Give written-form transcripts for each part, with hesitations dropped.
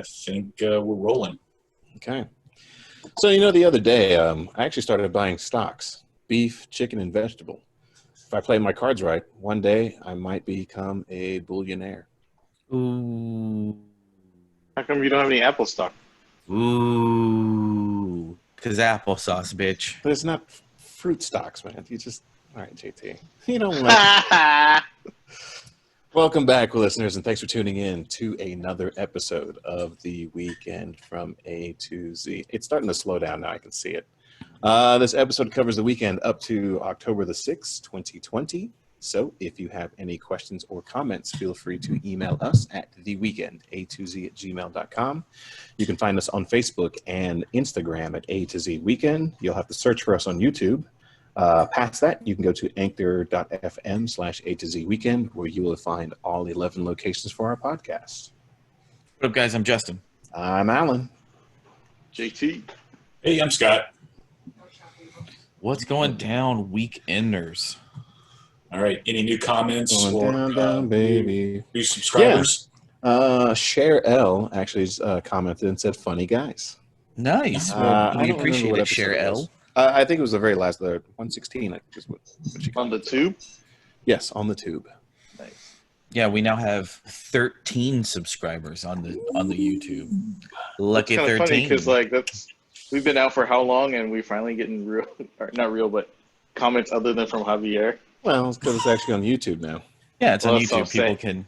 think we're rolling. Okay. So, the other day, I actually started buying stocks, beef, chicken, and vegetable. If I play my cards right, one day I might become a billionaire. Ooh. How come you don't have any Apple stock? Ooh. Because applesauce, bitch. But it's not fruit stocks, man. All right, JT. You don't want... Welcome back, listeners, and thanks for tuning in to another episode of The Weekend from A to Z. It's starting to slow down now. I can see it. This episode covers the weekend up to October the 6th, 2020. So if you have any questions or comments, feel free to email us at theweekenda2z@gmail.com. You can find us on Facebook and Instagram at A to Z Weekend. You'll have to search for us on YouTube. Past that, you can go to anchor.fm/A to Z Weekend, where you will find all 11 locations for our podcast. What up, guys? I'm Justin. I'm Alan. JT. Hey, I'm Scott. What's going down, weekenders? All right. Any new comments Going down, baby. new subscribers? Cher L actually commented and said, "Funny guys." Nice. I Well, we don't appreciate remember what it, Cher episode it L. was. I think it was the very last, the 116. I think is what she On the commented. tube? Yes, on the tube. Nice. Yeah, we now have 13 subscribers on the YouTube. Lucky It's kind of funny 13. because we've been out for how long and we finally getting real, or not real, but comments other than from Javier. Well, it's because it's actually on YouTube now. Yeah, it's on Well, that's what YouTube. I'm People saying. can.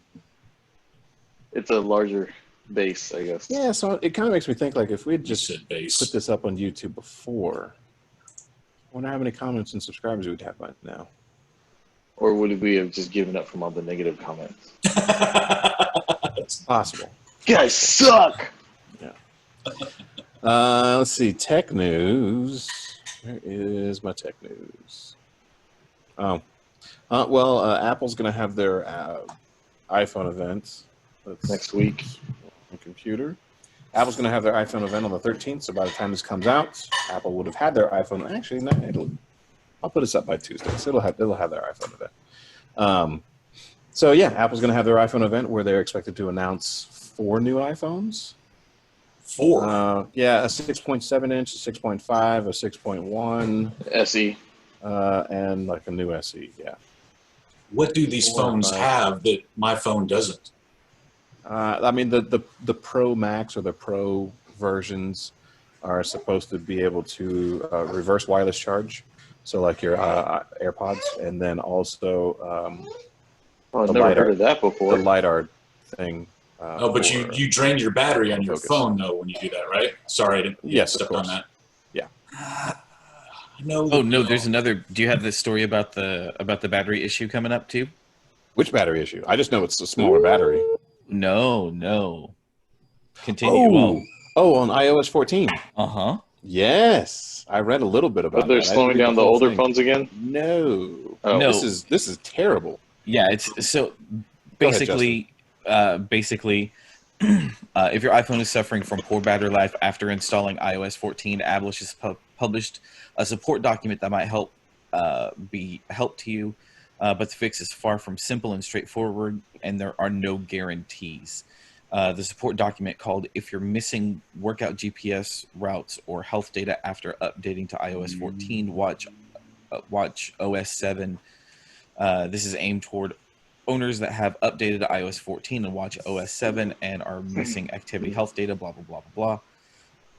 It's a larger base, I guess. Yeah, so it kind of makes me think, like, if we had Just just said base. put this up on YouTube before, I wonder how many comments and subscribers we'd have by now. Or would we have just given up from all the negative comments? It's possible. You guys suck! Let's see. Tech news. Where is my tech news? Oh. Apple's going to have their iPhone event. That's Next week. on computer. Apple's going to have their iPhone event on the 13th, so by the time this comes out, Apple would have had their iPhone. Actually, no, I'll put this up by Tuesday, so it'll have their iPhone event. So yeah, Apple's going to have their iPhone event where they're expected to announce 4 new iPhones. 4. Yeah, a 6.7 inch, a 6.5, a 6.1, SE. and like a new SE. Yeah. What do these 4 phones and 5. have that my phone doesn't? I mean, the Pro Max or the Pro versions are supposed to be able to reverse wireless charge. So like your AirPods, and then also I've the never LiDAR- heard of that before. the LiDAR thing. But for- you drain your battery on your focus. phone, though, when you do that, right? Sorry, I didn't Yes, of step on course. that. Yeah. No. Oh no, there's another. Do you have this story about the battery issue coming up too? Which battery issue? I just know it's a smaller battery. No. Continue. On iOS 14. Uh-huh. Yes, I read a little bit about But they're that. I didn't slowing read down the whole older thing. phones again? No. Oh. No. This is terrible. Yeah, it's so Go ahead, basically if your iPhone is suffering from poor battery life after installing iOS 14, Apple has published a support document that might be help to you, but the fix is far from simple and straightforward, and there are no guarantees. The support document called "If You're Missing Workout GPS Routes or Health Data After Updating to iOS 14, watch OS 7." This is aimed toward owners that have updated to iOS 14 and watch OS 7 and are missing activity health data, blah, blah, blah, blah,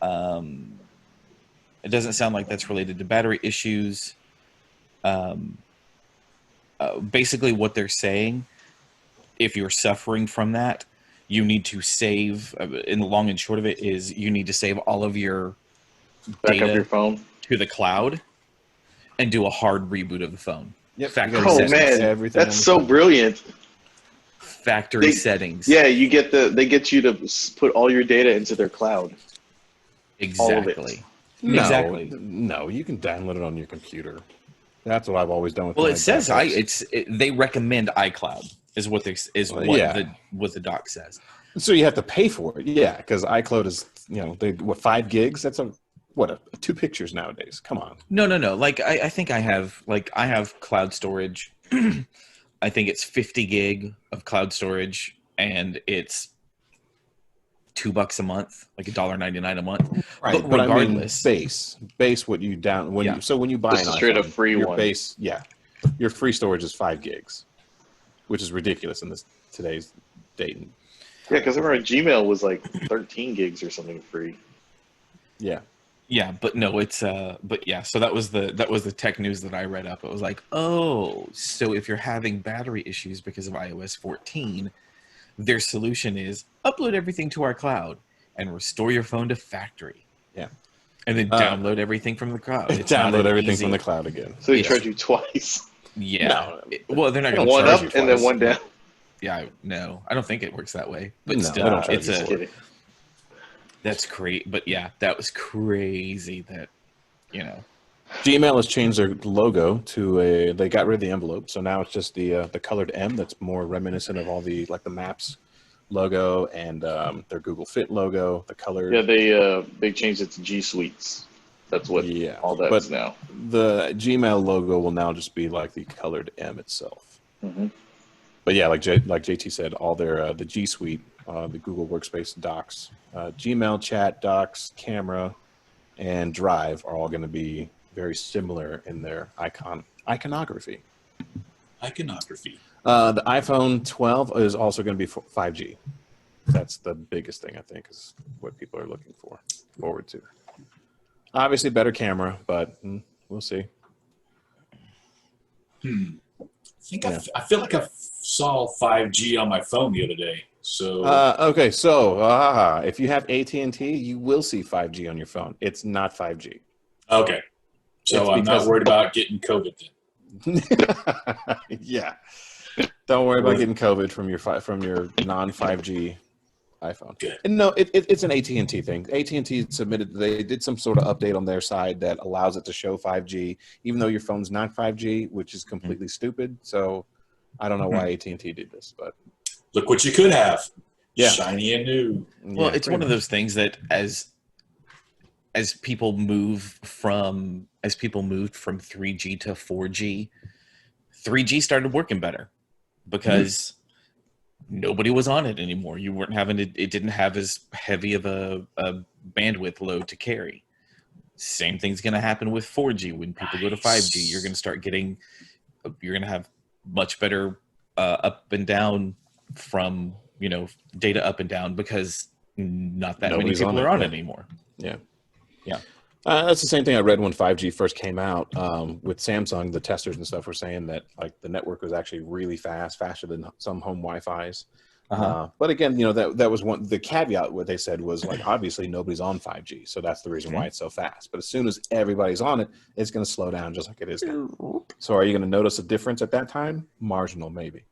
blah. It doesn't sound like that's related to battery issues. Basically what they're saying, if you're suffering from that, you need to save, in the long and short of it is you need to save all of your Back up data your phone. to the cloud and do a hard reboot of the phone. Yep. Factory You gotta Oh settings. set man, everything on that's the so phone. brilliant. Factory They- settings. Yeah, they get you to put all your data into their cloud. all of it. Exactly. No, Exactly. No, you can download it on your computer. That's what I've always done with Well, my it says backups. they recommend iCloud is what the doc says. So you have to pay for it, yeah, because iCloud is 5 gigs. That's a 2 pictures nowadays. Come on. No. Like I think I have cloud storage. I think it's 50 gig of cloud storage, and it's $2 a month, like $1.99 a month. Right, But but I mean regardless, base what you down when Yeah. you so when you buy Just an a straight up iPhone, free your one. base, your free storage is 5 gigs, which is ridiculous in today's date. And Yeah, because I remember Gmail was like 13 gigs or something free. yeah, yeah, but no, it's but yeah, so that was the tech news that I read up. It was like, oh, so if you're having battery issues because of iOS 14, their solution is upload everything to our cloud and restore your phone to factory. Yeah. And then download everything from the cloud. It's not download an everything easy- from the cloud again. So they It's- charge you twice. Yeah. No, Well, they're not they going don't to One charge charge up you and then twice. one down. Yeah, no, I don't think it works that way. But No, still, they don't charge it's you a Just for it. kidding. that's great. But yeah, that was crazy. That Gmail has changed their logo to they got rid of the envelope, so now it's just the colored M that's more reminiscent of all the like the Maps logo and their Google Fit logo, the colored. Yeah, they changed it to G Suites. That's what Yeah, all that but is now. the Gmail logo will now just be like the colored M itself. Hmm. But yeah, like JT said, all their the G Suite, the Google Workspace Docs, Gmail, Chat, Docs, Camera, and Drive are all going to be very similar in their iconography. Iconography. The iPhone 12 is also going to be 5G. That's the biggest thing I think is what people are looking forward to. Obviously, better camera, but we'll see. I feel like I saw 5G on my phone the other day. So Okay, so if you have AT&T, you will see 5G on your phone. It's not 5G. okay, so It's I'm not because- worried about getting COVID then. Yeah. Don't worry about getting COVID from your non 5G iPhone. Good. And no, it's an AT&T thing. AT&T submitted, they did some sort of update on their side that allows it to show 5G, even though your phone's not 5G, which is completely stupid. So I don't know why AT&T did this, but Look what you could have. Yeah. Shiny and new. well, yeah, it's pretty one of much. those things that as people moved from 3G to 4G, 3G started working better because nobody was on it anymore. You weren't having it didn't have as heavy of a bandwidth load to carry. Same thing's going to happen with 4G. When people go to 5G, you're going to have much better up and down from data up and down because not that Nobody's many people on are it, on yeah. it anymore. Yeah. Yeah. That's the same thing I read when 5G first came out with Samsung. The testers and stuff were saying that like the network was actually really faster than some home Wi-Fi's. But again, that was the caveat. What they said was like, obviously nobody's on 5G, so that's the reason why it's so fast. But as soon as everybody's on it, it's going to slow down just like it is now. So are you going to notice a difference at that time? Marginal, maybe.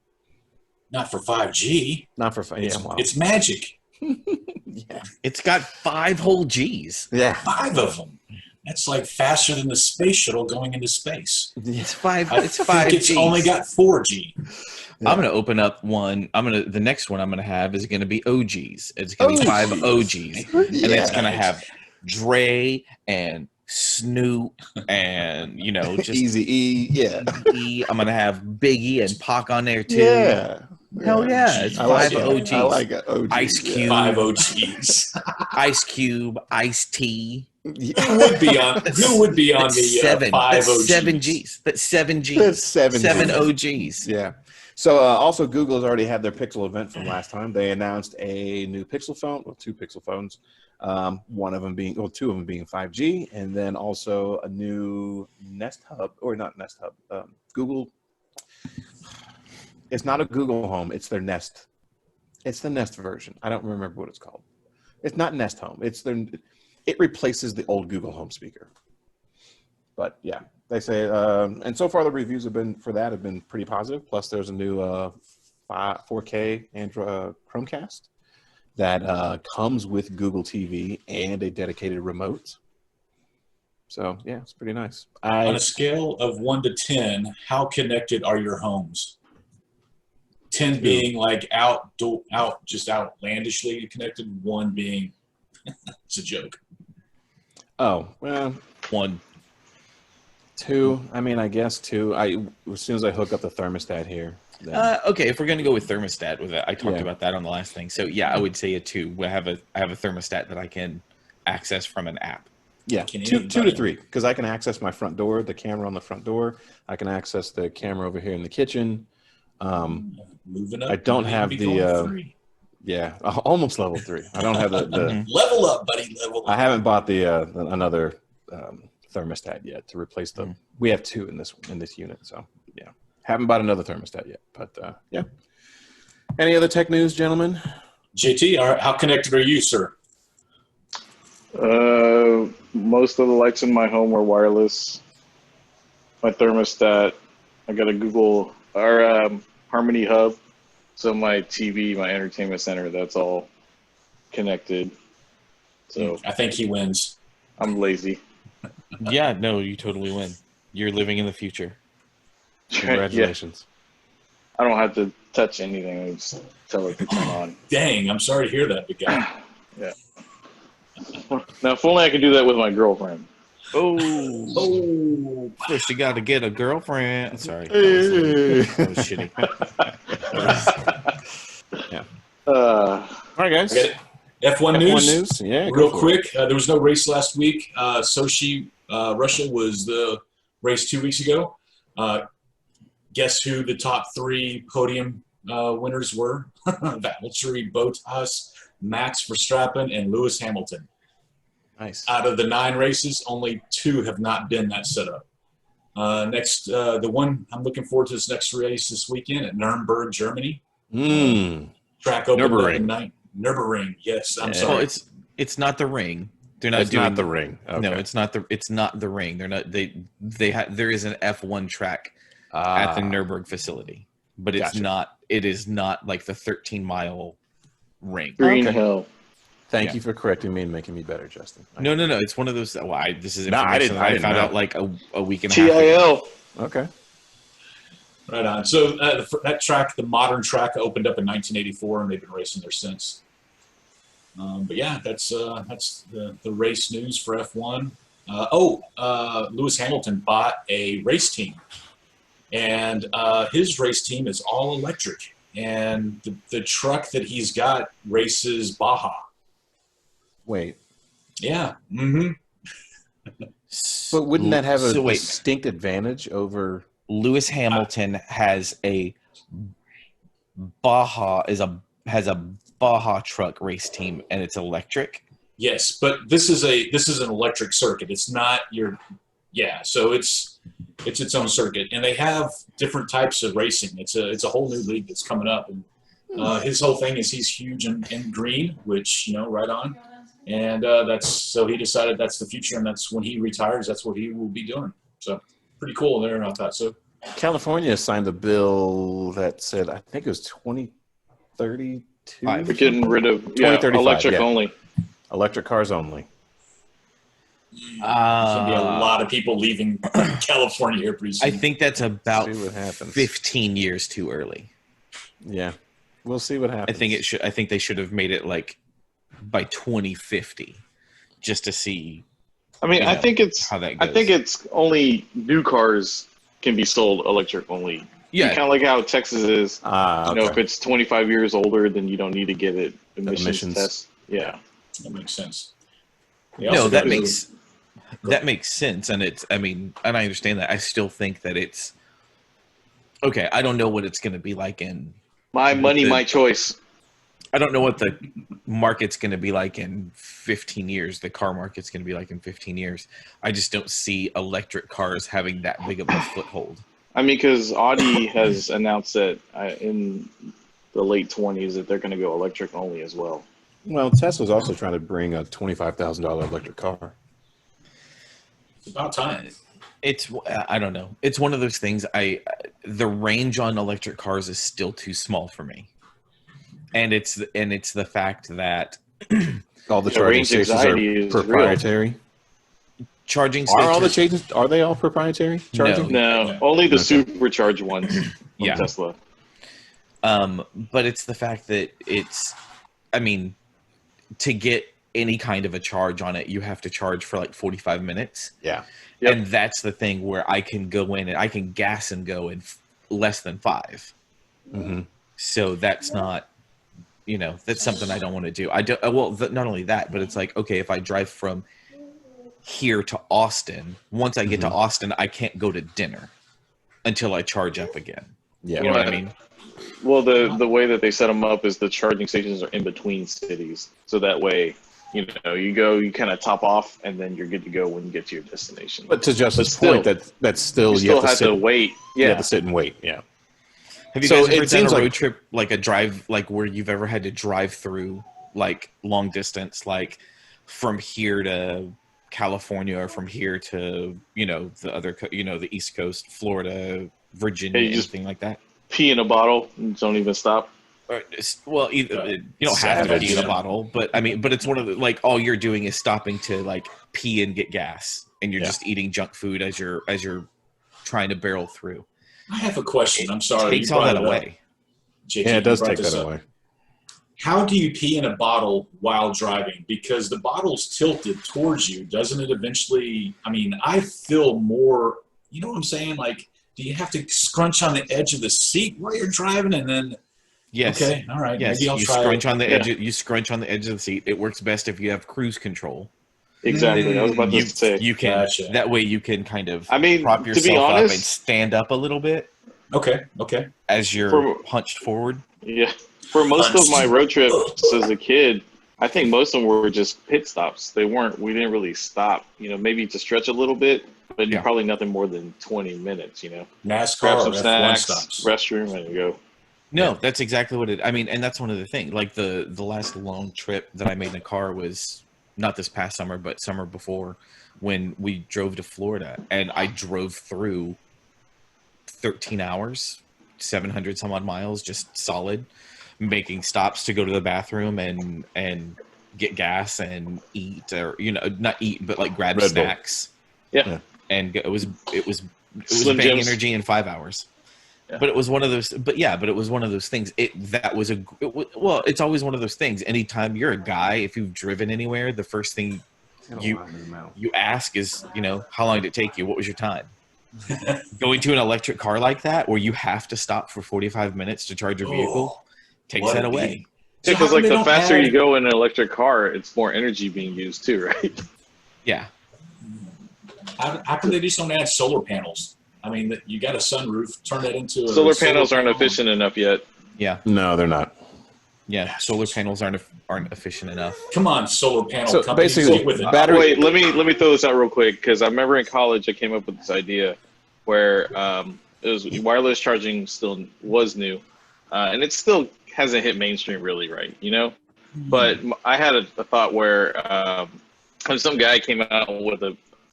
Not for 5G. Not for It's magic. yeah. It's got 5 whole Gs. Yeah. 5 of them. That's like faster than the space shuttle going into space. It's 5. I It's think 5 it's Gs. only got 4G. Yeah. I'm going to open up one. The next one I'm going to have is going to be OGs. It's going to be 5 OGs. And it's going to have Dre and Snoop and, just Easy E. Yeah. E. I'm going to have Biggie and Pac on there too. Yeah. Hell yeah. It's I like 5 it. OGs. I like it. OGs. Ice Cube. 5 OGs. Ice Cube, Ice T. Who would be on the 5 That's OGs? 7 Gs. That's 7 Gs. That's 7 7 Gs. OGs. Yeah. So also Google has already had their Pixel event from last time. They announced a new Pixel phone, well, 2 Pixel phones. One of them being, well, 2 of them being 5G, and then also a new Nest Hub, or not Nest Hub, Google. It's not a Google Home. It's their Nest. It's the Nest version. I don't remember what it's called. It's not Nest Home. It replaces the old Google Home speaker. But yeah, they say, and so far the reviews have been pretty positive. Plus, there's a new 4K Android Chromecast that comes with Google TV and a dedicated remote. So yeah, it's pretty nice. On a scale of 1 to 10, how connected are your homes? 10 being like just outlandishly connected. 1 being it's a joke. Oh well, 1. 2. I mean, I guess 2. As soon as I hook up the thermostat here. Then, Okay, if we're gonna go with thermostat with it, I talked Yeah. about that on the last thing. So yeah, I would say a 2. I have a thermostat that I can access from an app. yeah, Can 2 to anybody- 3, because I can access my front door, the camera on the front door. I can access the camera over here in the kitchen. Moving up. I don't might have even be the, going 3. Yeah, almost level 3. I don't have the Level up, buddy. Level up. I haven't bought the another thermostat yet to replace the. We have 2 in this unit, so yeah, haven't bought another thermostat yet. But yeah. Any other tech news, gentlemen? JT, how connected are you, sir? Most of the lights in my home are wireless. My thermostat, I got a Google or Harmony Hub. So my TV, my entertainment center, that's all connected. So I think he wins. I'm lazy. Yeah, no, you totally win. You're living in the future. Congratulations. Yeah, I don't have to touch anything. I just tell it to turn on. Dang, I'm sorry to hear that, big guy. Yeah. Now, if only I could do that with my girlfriend. Oh, first you got to get a girlfriend. Sorry, that was shitty. Yeah. Uh, All right, guys. Okay. F1 F1 news. news. Yeah. Real go for it. quick, there was no race last week. Sochi, Russia was the race 2 weeks ago. Guess who the top 3 podium winners were? Valtteri Bottas, Max Verstappen, and Lewis Hamilton. Nice. Out of the 9 races, only 2 have not been that setup. Next, the one I'm looking forward to this next race this weekend at Nuremberg, Germany. Track opened up at night. Nürburgring, yes. I'm sorry. Well, it's not the ring. They're not It's doing not the ring. Okay. No, it's not the ring. They're not there is an F1 track at the Nürburgring facility, but it's Gotcha. not. It is not like the 13-mile ring. Green Okay. Hill. Thank Yeah. you for correcting me and making me better, Justin. No. It's one of those. Well, this is No, I information didn't that I found know. out like a week and a half ago. TIL. Okay. Right on. So that track, the modern track, opened up in 1984, and they've been racing there since. But yeah, that's the race news for F1. Lewis Hamilton bought a race team, and his race team is all electric. And the truck that he's got races Baja. Wait. Yeah. Mm-hmm. But wouldn't that have a So wait. distinct advantage over? Lewis Hamilton has a has a Baja truck race team, and it's electric. Yes, but this is an electric circuit. It's not so it's its own circuit, and they have different types of racing. It's a whole new league that's coming up, and his whole thing is he's huge in green, which right on, and so he decided that's the future, and that's when he retires. That's what he will be doing. So pretty cool there, I thought so. California signed a bill that said, I think it was 2032. We're We're getting rid of 2035, electric yeah. only. Electric cars only. There's gonna be a lot of people leaving California here pretty soon. I think that's about See what happens. 15 years too early. Yeah. We'll see what happens. I think they should have made it like by 2050, just to see. I mean, I think it's how that I goes. think it's only new cars can be sold electric only. Yeah. Kind of like how Texas is. okay. If it's 25 years older, then you don't need to get it emissions test. Yeah. That makes sense. No, that makes sense, and and I understand that. I still think that it's okay. I don't know what it's going to be like in. My money, my choice. I don't know what the market's going to be like in 15 years. The car market's going to be like in 15 years. I just don't see electric cars having that big of a foothold. I mean, because Audi has announced that in the late 20s that they're going to go electric only as well. Well, Tesla's also trying to bring a $25,000 electric car. It's about time. I don't know. It's one of those things. The range on electric cars is still too small for me, and it's the fact that All the The charging range stations anxiety are is real. proprietary. charging Are all the stations. changes? Are they all proprietary charging? No, only the Okay. supercharged ones from Yeah. Tesla. But it's the fact that to get any kind of a charge on it, you have to charge for like 45 minutes. Yeah. Yep. And that's the thing where I can go in and I can gas and go in less than 5. Mm-hmm. So that's not, that's something I don't want to do. I don't. Well, not only that, but it's like, okay, if I drive from here to Austin, once I get to Austin, I can't go to dinner until I charge up again. Yeah. You know what I mean? Well, the way that they set them up is the charging stations are in between cities, so that way, you kind of top off, and then you're good to go when you get to your destination. But to Justin's still, point, that's still you still have sit, to wait. You Yeah, have to sit and wait. Yeah. Have you So guys ever it done seems a like- road trip, like a drive, like where you've ever had to drive through like long distance, like from here to California or from here to, the other, the East Coast, Florida, Virginia, Yeah, you just- anything like that? pee in a bottle and don't even stop. Well, either you don't have to Savage. pee in a bottle, but it's one of the, like, all you're doing is stopping to like pee and get gas, and you're Yeah. just eating junk food as you're trying to barrel through. I have a question. I'm sorry. Takes you all brought that it up. away. JT, Yeah, you it does brought take this that up. away. How do you pee in a bottle while driving? Because the bottle's tilted towards you. Doesn't it eventually? I mean, I feel more, you know what I'm saying? Like, do you have to scrunch on the edge of the seat while you're driving and then, Yes. okay, all right, Yes. maybe I'll You try scrunch it. on the edge. You scrunch on the edge of the seat. It works best if you have cruise control. Exactly. I was about to say. You can Gotcha. that way you can kind of I mean, prop to be yourself up honest- and stand up a little bit Okay. as you're For- hunched forward. Yeah. For most of my road trips as a kid, I think most of them were just pit stops. We didn't really stop, maybe to stretch a little bit, but Yeah. probably nothing more than 20 minutes, Grab NASCAR some or F1 snacks, stops. restroom, and go. No, that's exactly what it. I mean, and that's one of the things. Like the last long trip that I made in a car was not this past summer, but summer before, when we drove to Florida, and I drove through 13 hours, 700 some odd miles, just solid, making stops to go to the bathroom and get gas and eat, or not eat, but like grab Red Bull. snacks. Yeah. And it was Slim bang Jims. energy in 5 hours. Yeah. But it was one of those. But it was one of those things. It's always one of those things. Anytime you're a guy, if you've driven anywhere, the first thing you ask is, how long did it take you? What was your time? Going to an electric car like that, where you have to stop for 45 minutes to charge your vehicle, takes what that a away. beating. Yeah, So how because come they the don't faster add- you go in an electric car, it's more energy being used too, right? Yeah. How come they just don't add solar panels? I mean, you got a sunroof, turn that into a Solar panels aren't panel. efficient enough yet. Yeah. No, they're not. Yeah. Solar panels aren't efficient enough. Come on, solar panel So companies, basically, get with it. battery- Wait, let me throw this out real quick because I remember in college I came up with this idea where it was wireless charging still was new, and it still hasn't hit mainstream really, right? But I had a thought where some guy came out with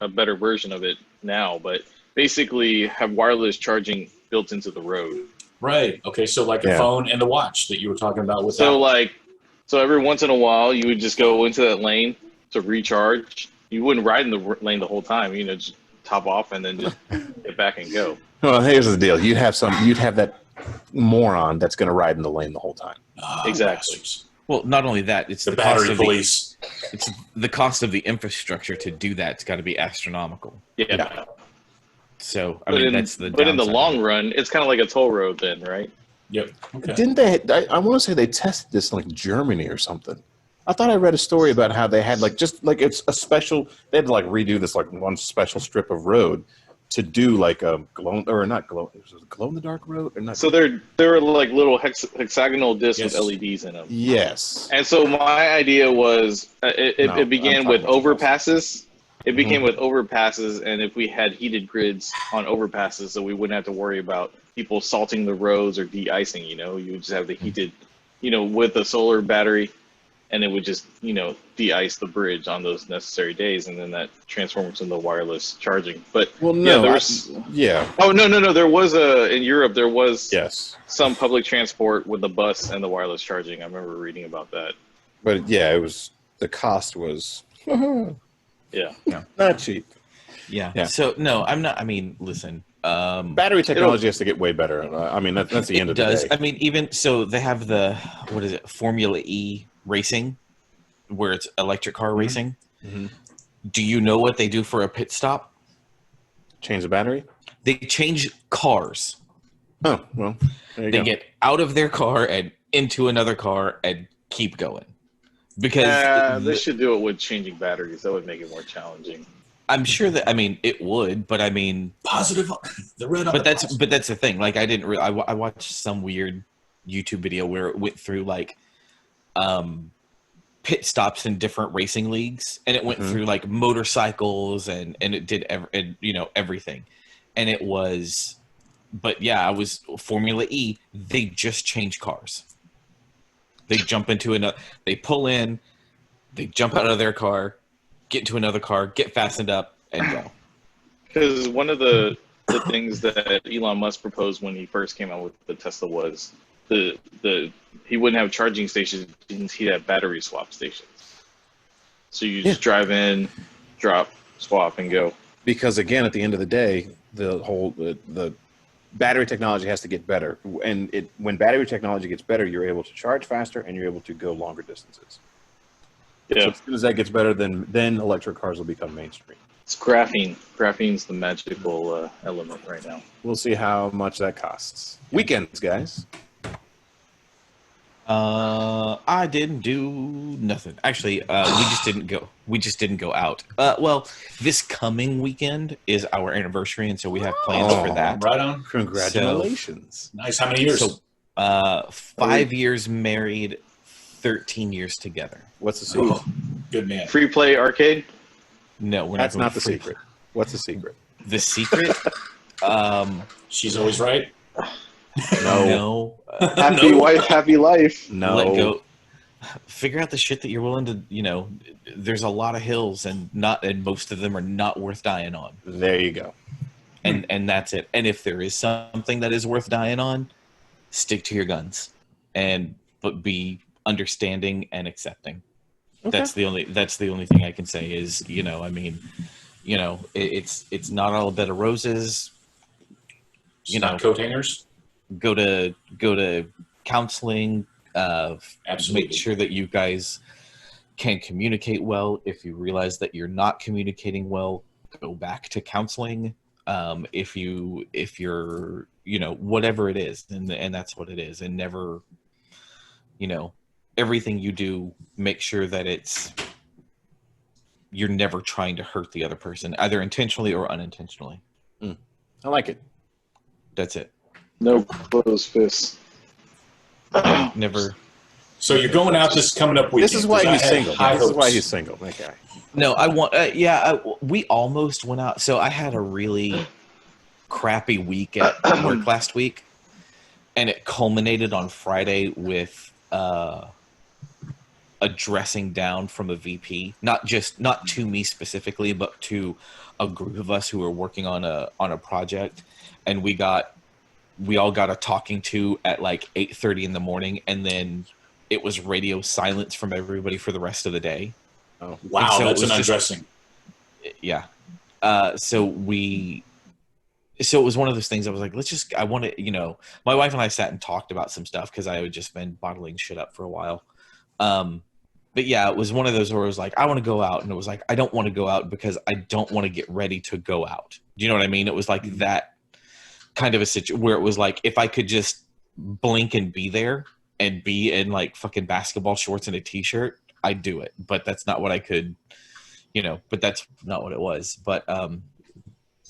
a better version of it now, but basically have wireless charging built into the road. Right. Okay. So like a Yeah. phone and the watch that you were talking about with So that. so every once in a while you would just go into that lane to recharge. You wouldn't ride in the lane the whole time. Just top off and then just get back and go. Well, here's the deal. You'd have that moron that's going to ride in the lane the whole time. Exactly. Bastards. Well, not only that, it's The the cost battery of the, police. it's the cost of the infrastructure to do that. It's got to be astronomical. Yeah. So I But mean, in, that's the. but in the downside. long run, it's kind of like a toll road then, right? Yep. Okay. Didn't they? I want to say they tested this in like Germany or something. I thought I read a story about how they had it's a special. They had to redo this one special strip of road to do like a glow or not glow. Was it a glow in the dark road or not? So there are like little hexagonal discs Yes. with LEDs in them. Yes. And so my idea was No, it began I'm with talking about overpasses. It began with overpasses, and if we had heated grids on overpasses, so we wouldn't have to worry about people salting the roads or de-icing. You would just have the heated, with a solar battery, and it would just de-ice the bridge on those necessary days, and then that transforms into wireless charging. But Well, yeah, no. there was. Yeah. Oh no! There was in Europe. There was Yes. some public transport with the bus and the wireless charging. I remember reading about that. But yeah, it was the cost was Yeah. not cheap. Yeah. Yeah. So no, I'm not. I mean, listen. Battery technology has to get way better. I mean, that's the end of the does. day. I mean, even so, they have the Formula E racing, where it's electric car racing. Mm-hmm. Do you know what they do for a pit stop? Change the battery? They change cars. Oh, well, there you They go. get out of their car and into another car and keep going. Because They should do it with changing batteries. That would make it more challenging. I'm sure that, I mean, it would, but I mean, Positive. The red on but the that's positive. but that's the thing. Like, I didn't really. I watched some weird YouTube video where it went through like pit stops in different racing leagues, and it went Mhm. through like motorcycles and it did everything, and it was. But yeah, I was Formula E. They just change cars. They jump into another. They pull in. They jump out of their car, get into another car, get fastened up, and go. Because one of the things that Elon Musk proposed when he first came out with the Tesla was the he wouldn't have charging stations. He'd have battery swap stations. So you just drive in, drop, swap, and go. Because again, at the end of the day, the battery technology has to get better, and when battery technology gets better, you're able to charge faster and you're able to go longer distances. Yeah, So as soon as that gets better, then electric cars will become mainstream. it's graphene. Graphene's the magical element right now. We'll see how much that costs. Weekends, guys. I didn't do nothing. Actually, we just didn't go. We just didn't go out. Well, this coming weekend is our anniversary, and so we have plans for that. Right on. Congratulations. Nice. How many years? So, 5 years married, 13 years together. What's the secret? Oh, good man. Free play arcade. No, we're That's not. not the free- secret. What's the secret? The secret? She's always right. No. Happy No. wife, happy life. No. Let go. Figure out the shit that you're willing to. There's a lot of hills, and most of them are not worth dying on. There you go. And that's it. And if there is something that is worth dying on, stick to your guns, but be understanding and accepting. Okay. That's the only thing I can say is, it's not all a bed of roses. She's not coat hangers. Go to counseling. Absolutely. Make sure that you guys can communicate well. If you realize that you're not communicating well, go back to counseling. If you're whatever it is, and that's what it is, and never, everything you do, make sure that you're never trying to hurt the other person, either intentionally or unintentionally. I like it. That's it. No closed fists. Never. So you're going out this coming up weekend. This is why 'cause I he's had single. high This is why hopes. he's single. That guy. No, I want. We almost went out. So I had a really crappy week at work last week, and it culminated on Friday with a dressing down from a VP. Not to me specifically, but to a group of us who were working on a project, and we all got a talking to at like 8:30 in the morning, and then it was radio silence from everybody for the rest of the day. Oh, Wow, And so that's it an was just- undressing. Yeah. So it was one of those things. I was like, I want to, my wife and I sat and talked about some stuff because I had just been bottling shit up for a while. But yeah, it was one of those where it was like, I want to go out. And it was like, I don't want to go out because I don't want to get ready to go out. Do you know what I mean? It was like that kind of a situation where it was like, if I could just blink and be there and be in like fucking basketball shorts and a t-shirt, I'd do it. But that's not what I could, but that's not what it was. But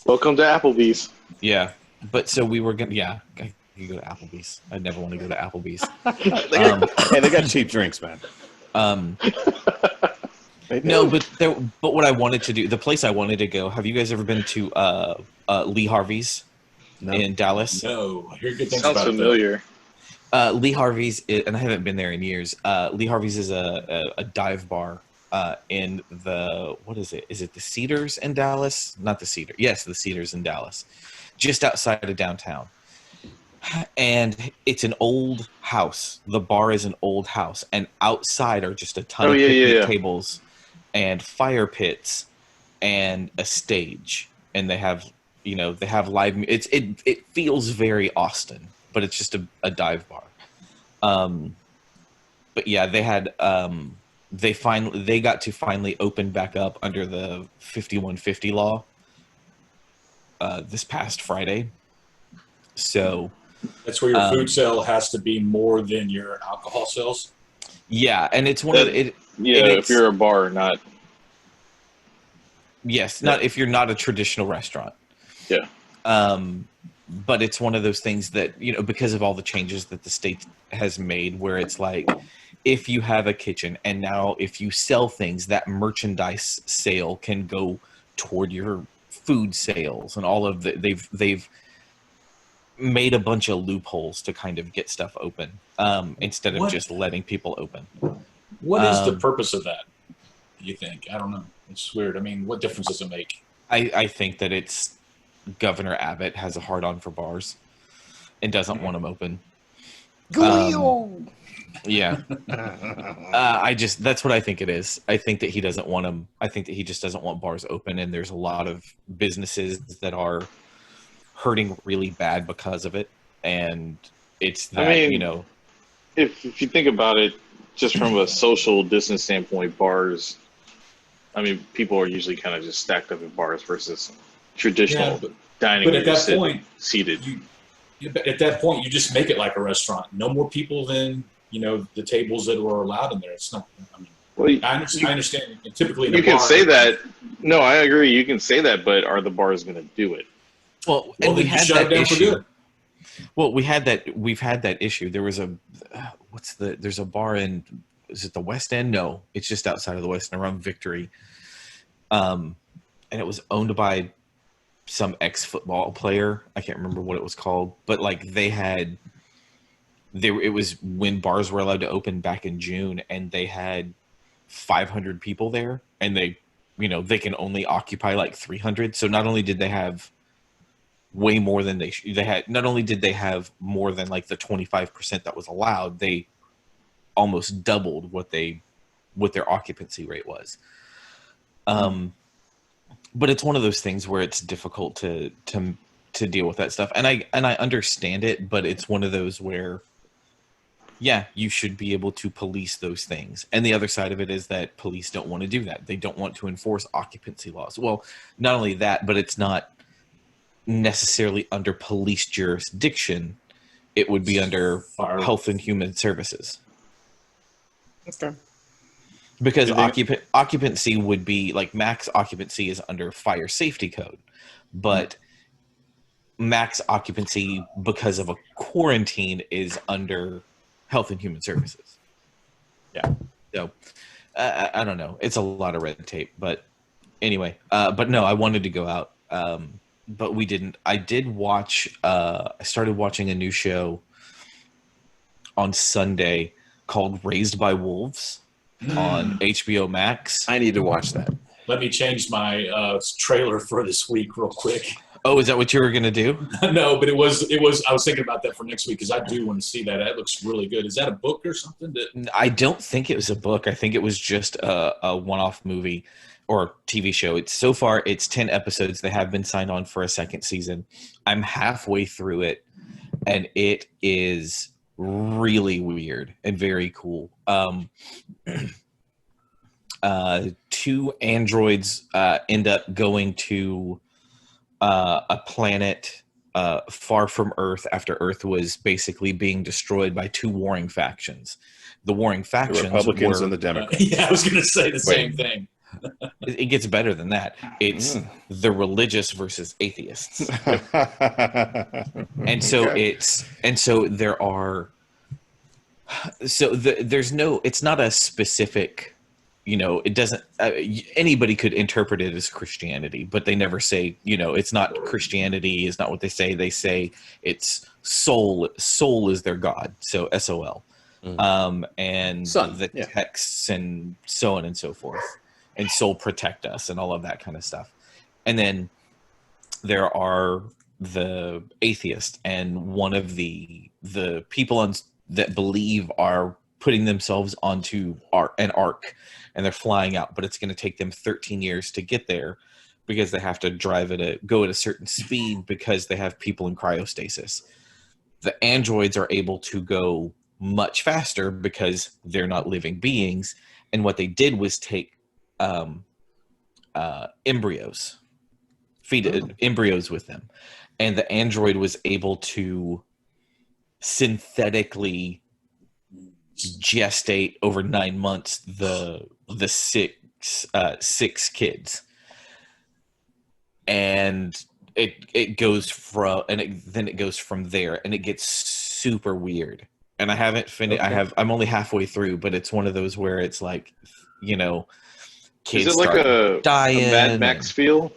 Welcome to Applebee's. yeah. But so we were gonna, I could go to Applebee's. I never want to go to Applebee's. Hey, they got cheap drinks, man. They do. No, but what I wanted to do, the place I wanted to go. Have you guys ever been to Lee Harvey's No. in Dallas? No, I hear good things Sounds about familiar. Lee Harvey's, and I haven't been there in years. Lee Harvey's is a dive bar in what is it? Is it the Cedars in Dallas? Not the Cedar. Yes, the Cedars in Dallas, just outside of downtown. And it's an old house. The bar is an old house, and outside are just a ton of picnic tables and fire pits and a stage. And they have live. It feels very Austin, but it's just a dive bar. But yeah, they had they got to finally open back up under the 5150 law this past Friday. So That's where your food sale has to be more than your alcohol sales. yeah, and it's one of the, if you're a bar, not not if you're not a traditional restaurant. yeah. But it's one of those things that, because of all the changes that the state has made, where it's like, if you have a kitchen and now if you sell things, that merchandise sale can go toward your food sales and all of the, they've made a bunch of loopholes to kind of get stuff open, instead of just letting people open. What is the purpose of that, you think? I don't know. It's weird. I mean, what difference does it make? I think that it's Governor Abbott has a hard-on for bars and doesn't want them open. Yeah. That's what I think it is. I think that he doesn't want them. I think that he just doesn't want bars open, and there's a lot of businesses that are hurting really bad because of it. And it's that, if you think about it, just from a social distance standpoint, bars, people are usually kind of just stacked up in bars versus traditional dining. But at that point, seated. At that point, you just make it like a restaurant. No more people than the tables that were allowed in there. It's not. I understand. Typically, in you can bar, say that. No, I agree. You can say that, but are the bars going to do it? Well, and we had that issue. Well, we've had that issue. There was there's a bar in, is it the West End? No, it's just outside of the West End around Victory. And it was owned by some ex-football player. I can't remember what it was called, but like it was when bars were allowed to open back in June, and they had 500 people there, and they can only occupy like 300. So not only did they have way more than they had, not only did they have more than like the 25% that was allowed, they almost doubled what their occupancy rate was. But it's one of those things where it's difficult to deal with that stuff. And I understand it, but it's one of those where, yeah, you should be able to police those things. And the other side of it is that police don't want to do that. They don't want to enforce occupancy laws. Well, not only that, but it's not necessarily under police jurisdiction. It would be under Health and Human Services. Okay. Because occupancy would be like max occupancy is under fire safety code, but max occupancy because of a quarantine is under Health and Human Services. Yeah. So I don't know. It's a lot of red tape, but anyway, but no, I wanted to go out. But we didn't. I did watch, I started watching a new show on Sunday called Raised by Wolves on HBO Max. I need to watch that. Let me change my trailer for this week real quick. Oh, is that what you were going to do? No, but it was, I was thinking about that for next week because I do want to see that. That looks really good. Is that a book or something? I don't think it was a book. I think it was just a one-off movie or TV show. So far, it's 10 episodes. They have been signed on for a second season. I'm halfway through it, and it is really weird and very cool. Two androids end up going to a planet far from Earth after Earth was basically being destroyed by two warring factions. The warring factions, the Republicans and the Democrats. Yeah, I was going to say the same thing. It gets better than that. It's the religious versus atheists. And so there's no, it's not a specific, it doesn't, anybody could interpret it as Christianity, but they never say, it's not Christianity is not what they say. They say it's soul is their God. So SOL. And the texts and so on and so forth. And soul protect us and all of that kind of stuff. And then there are the atheists, and one of the people that believe are putting themselves onto an ark, and they're flying out, but it's going to take them 13 years to get there because they have to go at a certain speed because they have people in cryostasis. The androids are able to go much faster because they're not living beings. And what they did was take embryos, feed embryos with them, and the android was able to synthetically gestate over 9 months the six kids, and it goes from then it goes from there, and it gets super weird. And I haven't finished. Okay. I'm only halfway through, but it's one of those where it's like, you know, kids Is it like start a dying. Mad Max feel?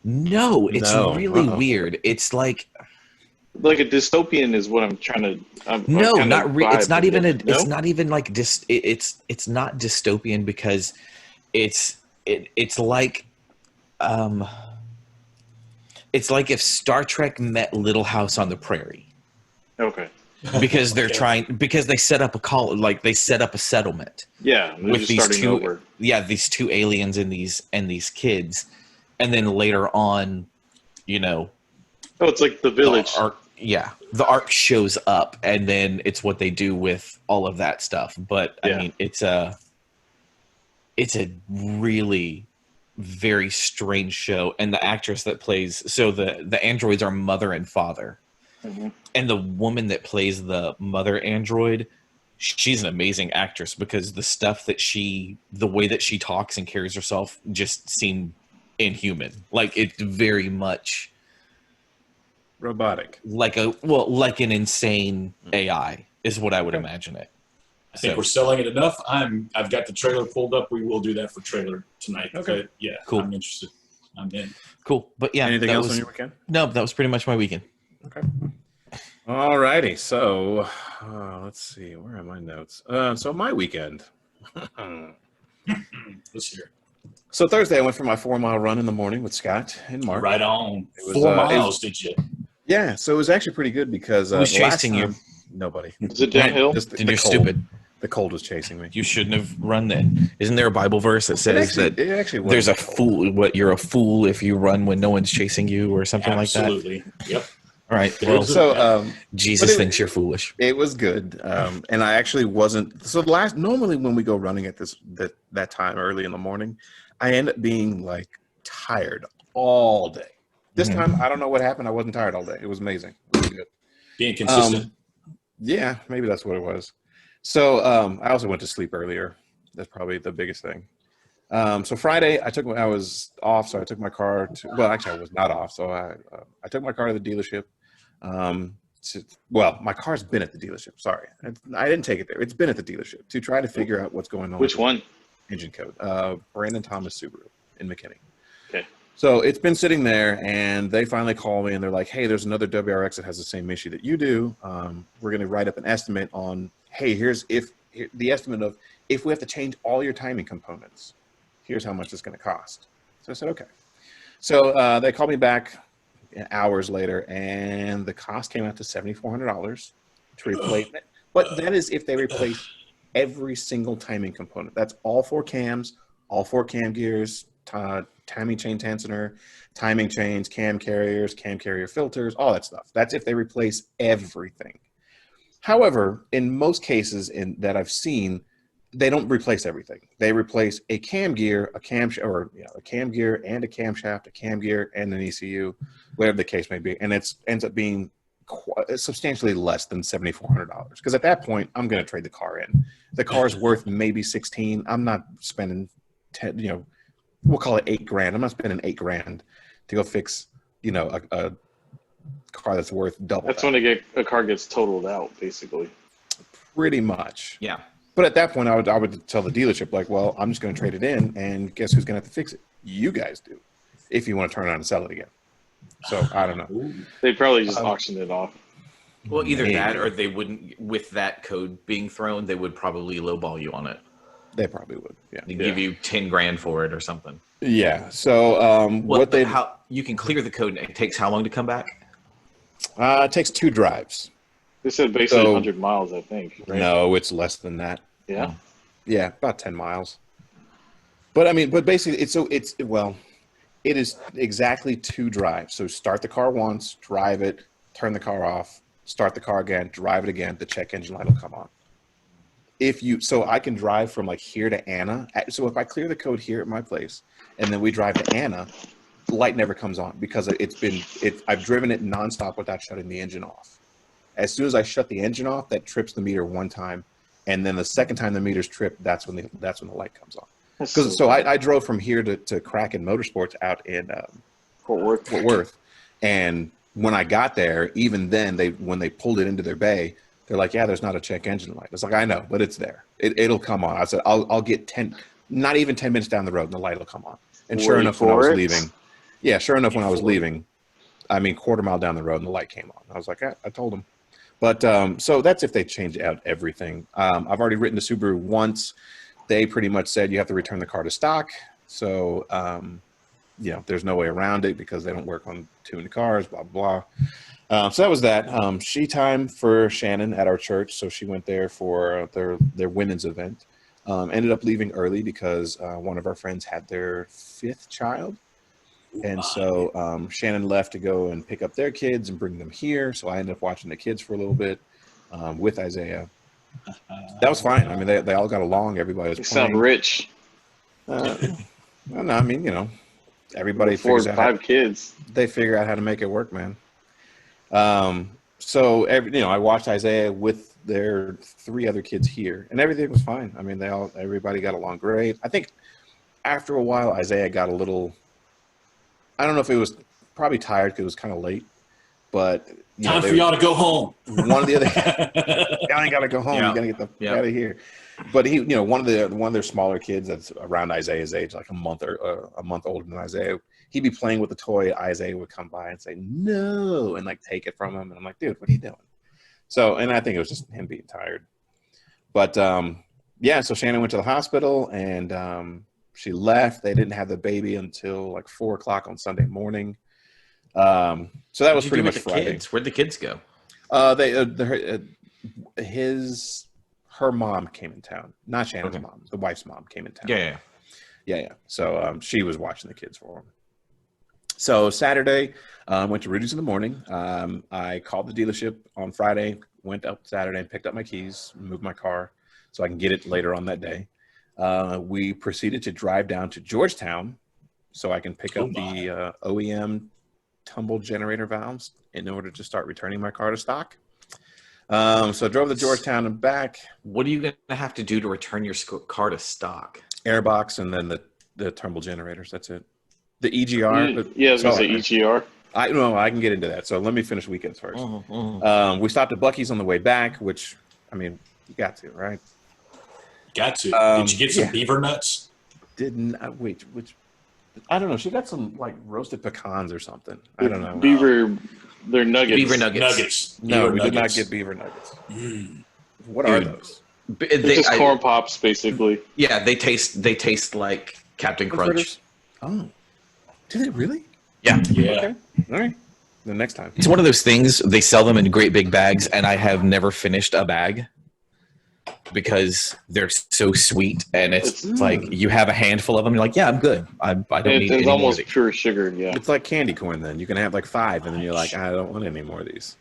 No, it's No. really Uh-oh. weird. It's like Like a dystopian is what I'm trying to. no, kind not of it's not even a, no? it's not even like it's not dystopian because it's like it's like if Star Trek met Little House on the Prairie, Okay. because they're Okay. because they set up they set up a settlement Yeah, they're with just these starting two over. these two aliens and these kids, and then later on, you know, Oh, it's like the village. the arc shows up, and then it's what they do with all of that stuff. But I Yeah. mean, it's a really very strange show, and the actress that plays the androids are mother and father, Mhm. and the woman that plays the mother android, she's an amazing actress because the way that she talks and carries herself just seemed inhuman. Like it's very much Robotic. like an insane AI is what I would imagine it. I think So- we're selling it enough. I've got the trailer pulled up. We will do that for trailer tonight. Okay. But yeah, Cool. I'm interested. I'm in. Cool, but yeah, Anything that else was, on your weekend? No, that was pretty much my weekend. Okay. All righty. So let's see. Where are my notes? So my weekend. Let's hear. So Thursday, I went for my 4-mile run in the morning with Scott and Mark. Right on. It was, 4 it miles, was- did you? Yeah, so it was actually pretty good because Who was the last chasing you? time- Nobody. Is it downhill? Just Then the you're cold. stupid. The cold was chasing me. You shouldn't have run then. Isn't there a Bible verse that says that It actually was there's a cold. fool? What you're a fool if you run when no one's chasing you, or something Absolutely. Yep. All right. There Well, is a- So Jesus but thinks you're foolish. it was good, and I actually wasn't. So normally when we go running at that time early in the morning, I end up being like tired all day. This Mhm. time I don't know what happened. I wasn't tired all day. It was amazing. It was good. Being consistent. Yeah, maybe that's what it was. So I also went to sleep earlier. That's probably the biggest thing. So Friday, I was off, so I took my car to. Well, actually, I was not off, so I took my car to the dealership. My car's been at the dealership. Sorry, I didn't take it there. It's been at the dealership to try to figure out what's going on. Which with one? the engine code? Brandon Thomas Subaru in McKinney. Okay. So it's been sitting there, and they finally call me, and they're like, "Hey, there's another WRX that has the same issue that you do. We're going to write up an estimate on. Hey, here's the estimate of if we have to change all your timing components. Here's how much it's going to cost." So I said, "Okay." So they called me back hours later, and the cost came out to $7,400 to replace it. But that is if they replace every single timing component. That's all 4 cams, all 4 cam gears, timing chain tensioner, timing chains, cam carriers, cam carrier filters, all that stuff. That's if they replace everything. However, in most cases that I've seen, they don't replace everything. They replace a cam gear, a cam gear and a camshaft, a cam gear and an ECU, whatever the case may be, and it ends up being substantially less than $7,400. Because at that point, I'm going to trade the car in. The car's worth maybe $16,000. I'm not spending 10. We'll call it $8,000. I'm not spending $8,000 to go fix a car that's worth double. That's that. when a car gets totaled out, basically. Pretty much. Yeah. But at that point, I would tell the dealership, like, well, I'm just going to trade it in, and guess who's going to have to fix it? You guys do, if you want to turn it on and sell it again. So I don't know. Ooh. They probably just auctioned it off. Well, either Maybe. that or they wouldn't. With that code being thrown, they would probably lowball you on it. They probably would. Yeah. They'd give you $10,000 for it or something. Yeah. So How you can clear the code, and it takes how long to come back? it takes 2 drives. They said basically So- 100 miles, I think. Right? No, it's less than that. Yeah. Yeah, about 10 miles. But I mean, basically, it is exactly 2 drives. So start the car once, drive it, turn the car off, start the car again, drive it again, the check engine light will come on. So I can drive from like here to Anna. So if I clear the code here at my place and then we drive to Anna, the light never comes on because I've driven it nonstop without shutting the engine off. As soon as I shut the engine off, that trips the meter one time, and then the second time the meter's tripped, that's when the light comes on. Because I drove from here to Kraken Motorsports out in Fort Worth, and when I got there, even then when they pulled it into their bay, they're like, yeah, there's not a check engine light. It's like, I know, but it's there. It'll come on. I said, I'll get not even 10 minutes down the road, and the light will come on. And sure enough, when I was leaving, when I was leaving, I mean, quarter mile down the road, and the light came on. I was like, yeah, I told them. But so that's if they change out everything. I've already written to Subaru once. They pretty much said you have to return the car to stock. So, there's no way around it because they don't work on tuned cars, blah, blah. So that was that. She time for Shannon at our church. So she went there for their women's event. Ended up leaving early because one of our friends had their 5th child. And so Shannon left to go and pick up their kids and bring them here. So I ended up watching the kids for a little bit with Isaiah. That was fine. I mean, they all got along. Everybody was playing. You sound rich. No, I mean, everybody 4 figures or out 5 kids. They figure out how to make it work, man. So I watched Isaiah with their 3 other kids here, and everything was fine. I mean, everybody got along great. I think after a while, Isaiah got a little. I don't know if it was probably tired because it was kind of late, but time for y'all to go home. One of the other, y'all ain't got to go home. Yeah. You got to get the fuck out of here. But he, one of their smaller kids that's around Isaiah's age, like a month older than Isaiah, he'd be playing with the toy. Isaiah would come by and say no, and like take it from him. And I'm like, dude, what are you doing? So, and I think it was just him being tired. But so Shannon went to the hospital and she left. They didn't have the baby until like 4:00 on Sunday morning. So that was pretty much Friday. Where'd the kids go? Her mom came in town, not Shannon's mom. The wife's mom came in town. Yeah. So she was watching the kids for him. So Saturday, went to Rudy's in the morning. I called the dealership on Friday, went up Saturday and picked up my keys, moved my car so I can get it later on that day. We proceeded to drive down to Georgetown so I can pick up the OEM tumble generator valves in order to start returning my car to stock. So I drove to Georgetown and back. What are you going to have to do to return your car to stock? Airbox and then the tumble generators. That's it. The EGR. Yeah, I was going to say EGR. I can get into that. So let me finish weekends first. We stopped at Buc-ee's on the way back, which, I mean, you got to, right? Got to. Did you get some beaver nuts? Didn't wait, which I don't know. She got some like roasted pecans or something. I don't know. Beaver, they're nuggets. Beaver nuggets. No, beaver we did not nuggets. get beaver nuggets. What are those? They're just corn pops, basically. Yeah, they taste like Captain Crunch. Oh, do they really? Yeah. Okay. All right. The next time. It's one of those things. They sell them in great big bags, and I have never finished a bag because they're so sweet. And it's like you have a handful of them. You're like, yeah, I'm good. I don't need any It's more almost of these. pure sugar. Yeah. It's like candy corn. Then you can have like 5, and then you're like, I don't want any more of these.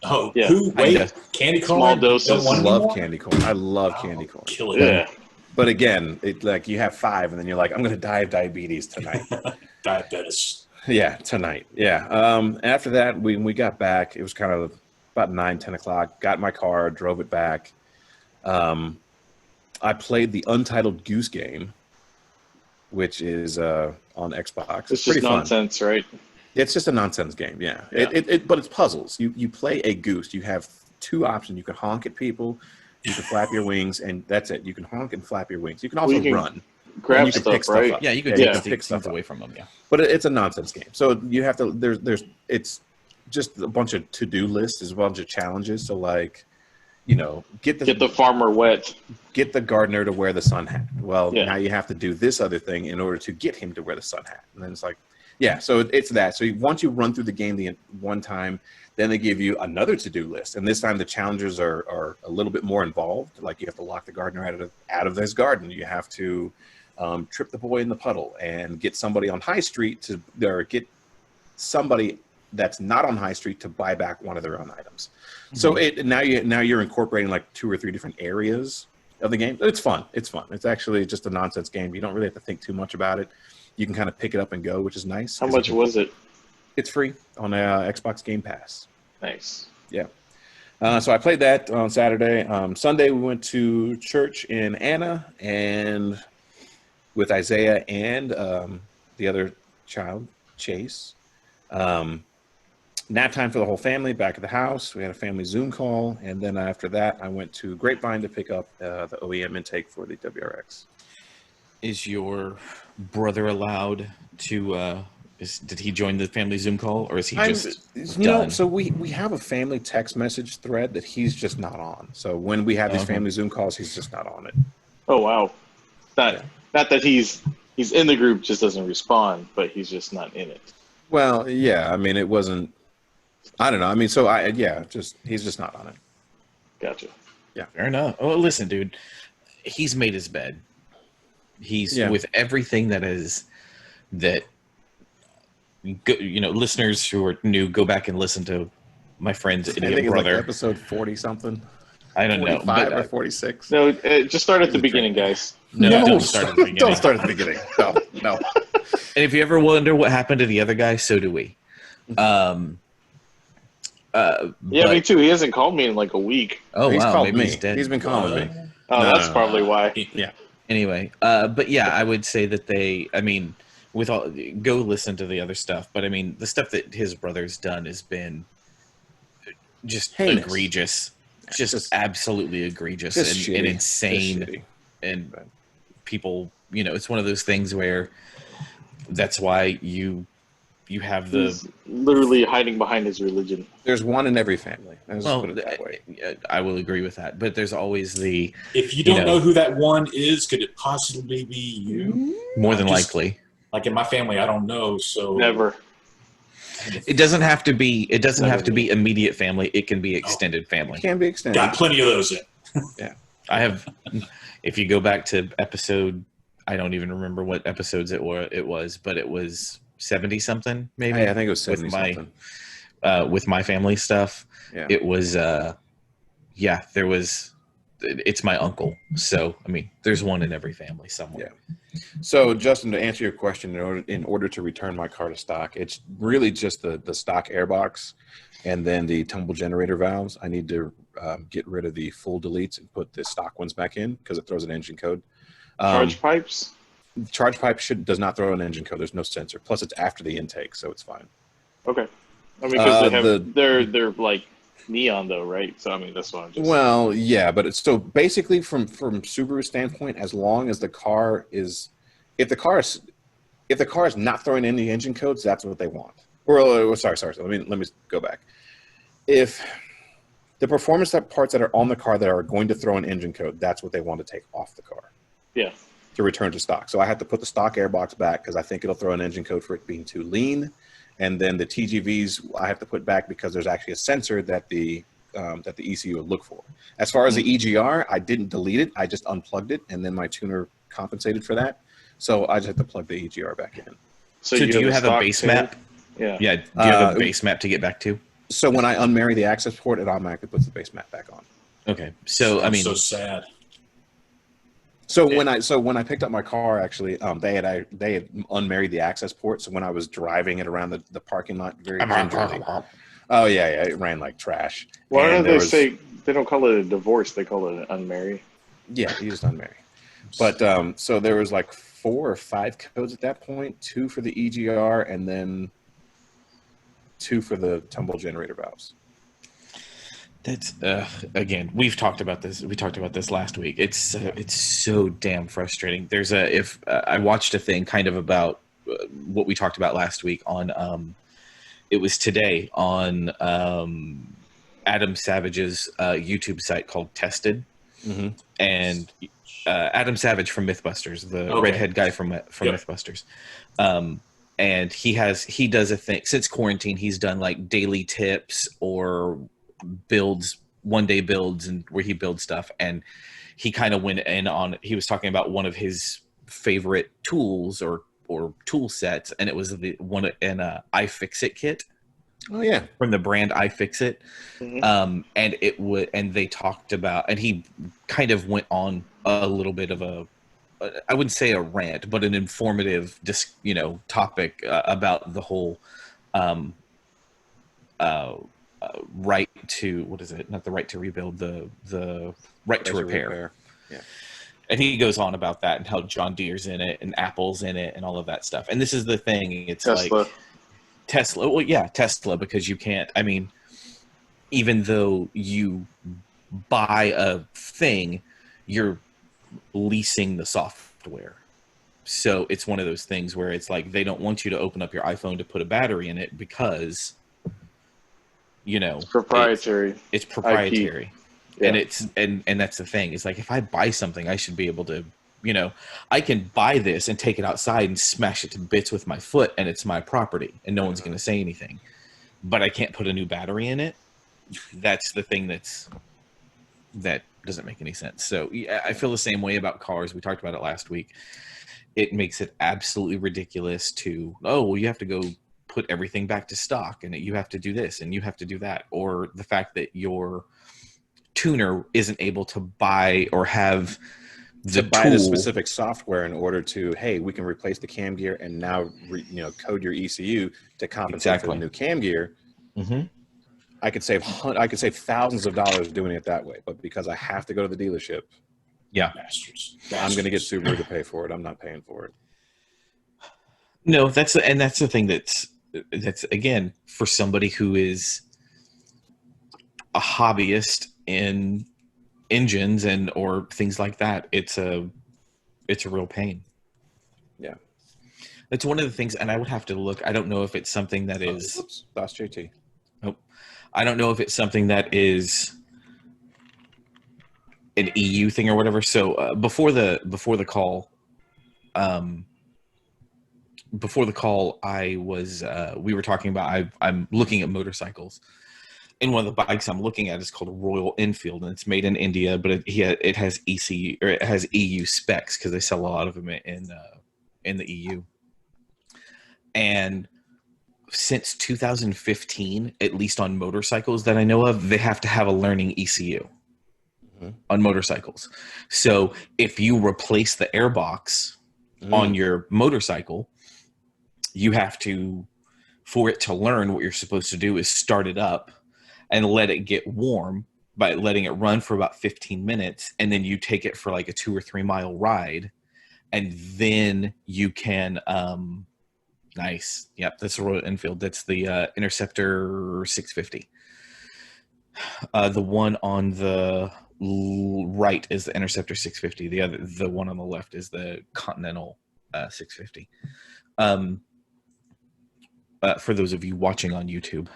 Oh, Yeah. Wait, candy corn? Small doses. Don't want I any love more? candy corn. I love candy corn. Kill it. Yeah. But again, it like you have 5, and then you're like, I'm going to die of diabetes tonight. Diabetes. Yeah, tonight. Yeah. After that, when we got back, it was kind of about 9-10 o'clock. Got in my car, drove it back. I played the Untitled Goose Game, which is on Xbox. It's pretty just nonsense, fun. right? It's just a nonsense game. Yeah. Yeah. But it's puzzles. You play a goose. You have 2 options. You can honk at people. You can flap your wings, and that's it. You can honk and flap your wings. You can also run. Grab you can stuff, pick stuff right? up. Yeah, you can Yeah, take you can pick things stuff away up. from them. Yeah. But it's a nonsense game. So you have to, it's just a bunch of to-do lists, there's a bunch of challenges. So like, get the farmer wet. Get the gardener to wear the sun hat. Well, Yeah. now you have to do this other thing in order to get him to wear the sun hat. And then it's like, yeah, so it's that. So once you run through the game the one time, then they give you another to-do list. And this time the challenges are a little bit more involved. Like you have to lock the gardener out of his garden. You have to trip the boy in the puddle and get somebody on High Street or get somebody that's not on High Street to buy back one of their own items. So now you're incorporating like 2 or 3 different areas of the game. It's fun. It's actually just a nonsense game. You don't really have to think too much about it. You can kind of pick it up and go, which is nice. How much was it? It's free on Xbox Game Pass. Nice. Yeah. So I played that on Saturday. Sunday we went to church in Anna and with Isaiah and the other child, Chase. Nap time for the whole family back at the house. We had a family Zoom call, and then after that, I went to Grapevine to pick up the OEM intake for the WRX. Is your brother allowed to? Did he join the family Zoom call, or is he just done? So we have a family text message thread that he's just not on. So when we have these family Zoom calls, he's just not on it. Oh wow, not that he's in the group, just doesn't respond, but he's just not in it. Well, yeah. I mean, it wasn't. I don't know. I mean, so he's just not on it. Gotcha. Yeah. Fair enough. Oh, listen, dude, he's made his bed. He's with everything listeners who are new, go back and listen to my friend's idiot I think brother. it's like episode 40 something. I don't know. 45 or 46. No, just start at the beginning, guys. No, don't start at the beginning. Don't start at the beginning. No. And if you ever wonder what happened to the other guy, so do we. Me too. He hasn't called me in like a week. Oh, he's wow. called Maybe me. he's dead. He's been calling me. Oh, that's probably why. Yeah. Anyway, but yeah, I would say that go listen to the other stuff. But I mean, the stuff that his brother's done has been just heinous. Egregious. Just absolutely egregious and insane. And people, it's one of those things where that's why you have He's literally hiding behind his religion. There's one in every family. Let's put it that way. I will agree with that. But there's always if you don't know who that one is, could it possibly be you? More than likely. Like in my family, I don't know. So Never. It doesn't have to be. It doesn't have to be immediate family. It can be extended family. It can be extended. Got plenty of those in. Yeah. I have. If you go back to episode, I don't even remember what episodes it was, but it was 70 something maybe. I think it was 70 something. With my family stuff. Yeah. It was. There was. It's my uncle. So I mean, there's one in every family somewhere. Yeah. So, Justin, to answer your question, in order to return my car to stock, it's really just the stock airbox and then the tumble generator valves. I need to get rid of the full deletes and put the stock ones back in because it throws an engine code. Charge pipes? Charge pipe does not throw an engine code. There's no sensor. Plus, it's after the intake, so it's fine. Okay. I mean, because they're like neon though, right? So I mean, that's what I'm just. Well, yeah, but it's still basically from Subaru's standpoint, as long as the car is, if the car is not throwing in the engine codes, that's what they want. Or sorry. Let me go back. If the performance parts that are on the car that are going to throw an engine code, that's what they want to take off the car. Yeah. To return to stock. So I have to put the stock airbox back because I think it'll throw an engine code for it being too lean. And then the TGVs I have to put back because there's actually a sensor that the ECU will look for. As far as the EGR, I didn't delete it. I just unplugged it, and then my tuner compensated for that. So I just have to plug the EGR back in. So do you have a base map? Yeah. Yeah. Do you have a base map to get back to? So when I unmarry the access port, it automatically puts the base map back on. Okay. So I mean, so sad. So when I picked up my car, actually, they had unmarried the access port. So when I was driving it around the parking lot, very gingerly. Oh yeah, it ran like trash. Why don't they say they don't call it a divorce? They call it an unmarry. Yeah, you just unmarry. But so there was like 4 or 5 codes at that point, 2 for the EGR, and then 2 for the tumble generator valves. That's again, we've talked about this. We talked about this last week. It's so damn frustrating. There's I watched a thing kind of about what we talked about last week on it was today on Adam Savage's YouTube site called Tested, and Adam Savage from MythBusters, the redhead guy from MythBusters. And he does a thing since quarantine. He's done like daily tips or one day builds, and where he builds stuff. And he kind of went in on, he was talking about one of his favorite tools or tool sets, and it was an iFixit kit. Oh yeah. from the brand iFixit. Mhm. And it would, and they talked about, and he kind of went on a little bit of a, I wouldn't say a rant, but an informative, topic about the whole um, uh, right to, what is it? Not the right to rebuild, the right to repair. Yeah. And he goes on about that and how John Deere's in it and Apple's in it and all of that stuff. And this is the thing. It's Tesla. like Tesla. Well, yeah, Tesla, because you can't, I mean, even though you buy a thing, you're leasing the software. So it's one of those things where it's like they don't want you to open up your iPhone to put a battery in it because, It's proprietary. it's IP. proprietary. Yeah. And it's and that's the thing. It's like if I buy something, I should be able to, I can buy this and take it outside and smash it to bits with my foot, and it's my property, and no one's going to say anything. But I can't put a new battery in it. That's the thing that doesn't make any sense. So yeah, I feel the same way about cars. We talked about it last week. It makes it absolutely ridiculous to, oh, well, you have to go put everything back to stock, and you have to do this and you have to do that, or the fact that your tuner isn't able to buy or have the to buy tool. the specific software in order to, hey, we can replace the cam gear and now code your ECU to compensate for the Exactly. new cam gear. Mm-hmm. I could save thousands of dollars doing it that way, but because I have to go to the dealership, Yeah. Bastards. I'm going to get Subaru to pay for it. I'm not paying for it. No, that's the thing that's again, for somebody who is a hobbyist in engines and or things like that, it's a real pain. Yeah. It's one of the things, and I would have to look. I don't know if it's something that is. Oops, that's JT. Nope. I don't know if it's something that is an EU thing or whatever. So before the call, I was we were talking about I'm looking at motorcycles, and one of the bikes I'm looking at is called a Royal Enfield, and it's made in India, but it has ECU, or it has EU specs because they sell a lot of them in the EU. And since 2015, at least on motorcycles that I know of, they have to have a learning ECU on motorcycles. So if you replace the airbox on your motorcycle, you have to, for it to learn, what you're supposed to do is start it up and let it get warm by letting it run for about 15 minutes. And then you take it for like a 2 or 3 mile ride. And then you can, nice. Yep. That's the Royal Enfield. That's the Interceptor 650. The one on the right is the Interceptor 650. The one on the left is the Continental 650. For those of you watching on YouTube.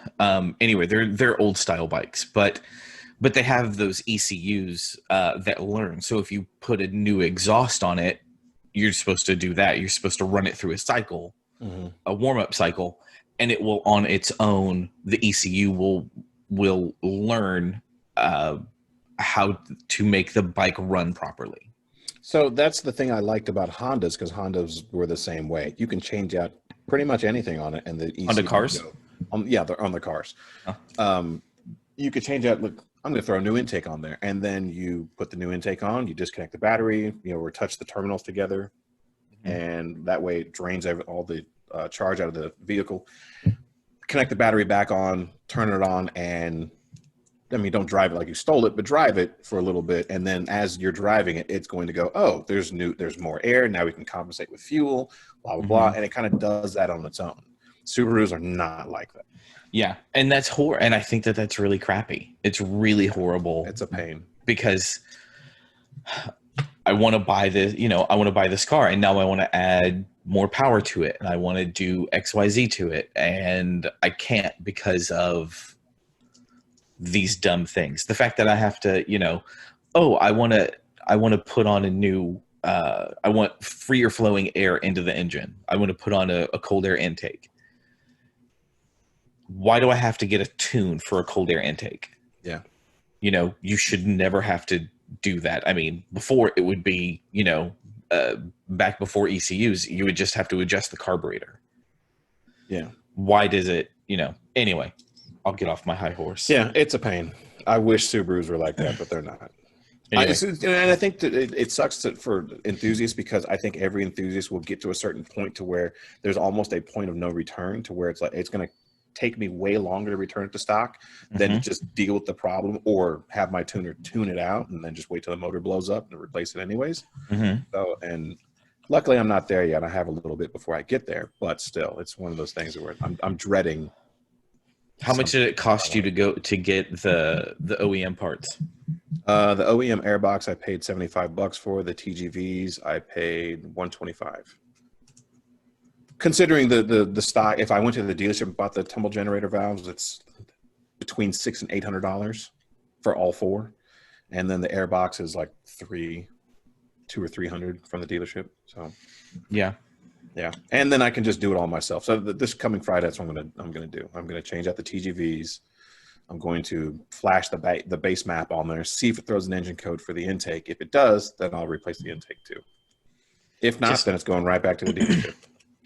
Anyway, they're old style bikes, but they have those ECUs that learn. So if you put a new exhaust on it, you're supposed to do that. You're supposed to run it through a cycle, a warm up cycle, and it will on its own. The ECU will learn how to make the bike run properly. So that's the thing I liked about Hondas, because Hondas were the same way. You can change out pretty much anything on it, and the ECU On the cars? They're on the cars. Huh. You could change out. Look, I'm going to throw a new intake on there, and then you put the new intake on. You disconnect the battery, or touch the terminals together, and that way it drains all the charge out of the vehicle. Connect the battery back on, turn it on, and don't drive it like you stole it, but drive it for a little bit, and then as you're driving it, it's going to go, oh, there's more air. Now we can compensate with fuel, blah blah blah, and it kind of does that on its own. Subarus are not like that. Yeah, and that's horrible. And I think that's really crappy. It's really horrible. It's a pain because I want to buy this. I want to buy this car, and now I want to add more power to it, and I want to do XYZ to it, and I can't because of these dumb things. The fact that I have to, I want to put on a new. I want freer flowing air into the engine. I want to put on a cold air intake. Why do I have to get a tune for a cold air intake? Yeah. You should never have to do that. I mean, before it would be, back before ECUs, you would just have to adjust the carburetor. Yeah. Why does it, Anyway, I'll get off my high horse. Yeah, it's a pain. I wish Subarus were like that, but they're not. Anyway. And I think that it sucks for enthusiasts, because I think every enthusiast will get to a certain point to where there's almost a point of no return, to where it's like, it's going to take me way longer to return it to stock than to just deal with the problem or have my tuner tune it out and then just wait till the motor blows up and replace it anyways. So, and luckily I'm not there yet. I have a little bit before I get there, but still, it's one of those things where I'm dreading. How much did it cost you to get the OEM parts? The OEM airbox I paid $75 for. The TGVs I paid $125. Considering the stock, if I went to the dealership and bought the tumble generator valves, it's between $600 and $800 for all four, and then the airbox is like $200 or $300 from the dealership. So yeah, and then I can just do it all myself. So this coming Friday, that's what I'm gonna do. I'm gonna change out the TGVs. I'm going to flash the base map on there, see if it throws an engine code for the intake. If it does, then I'll replace the intake too. If not, then it's going right back to the dealership.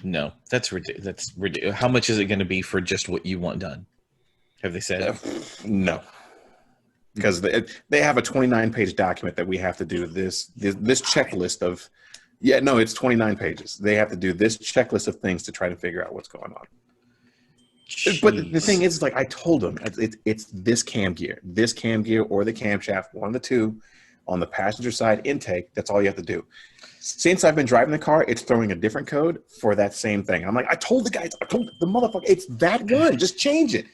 No, that's ridiculous. That's ridiculous. How much is it going to be for just what you want done? Have they said? No, because they have a 29-page document that we have to do this checklist of. Yeah, no, it's 29 pages. They have to do this checklist of things to try to figure out what's going on. Jeez. But the thing is, like I told them, it's this cam gear, or the camshaft, one of the two, on the passenger side intake. That's all you have to do. Since I've been driving the car, it's throwing a different code for that same thing. I'm like, I told the guys, I told the motherfucker, it's that one. Just change it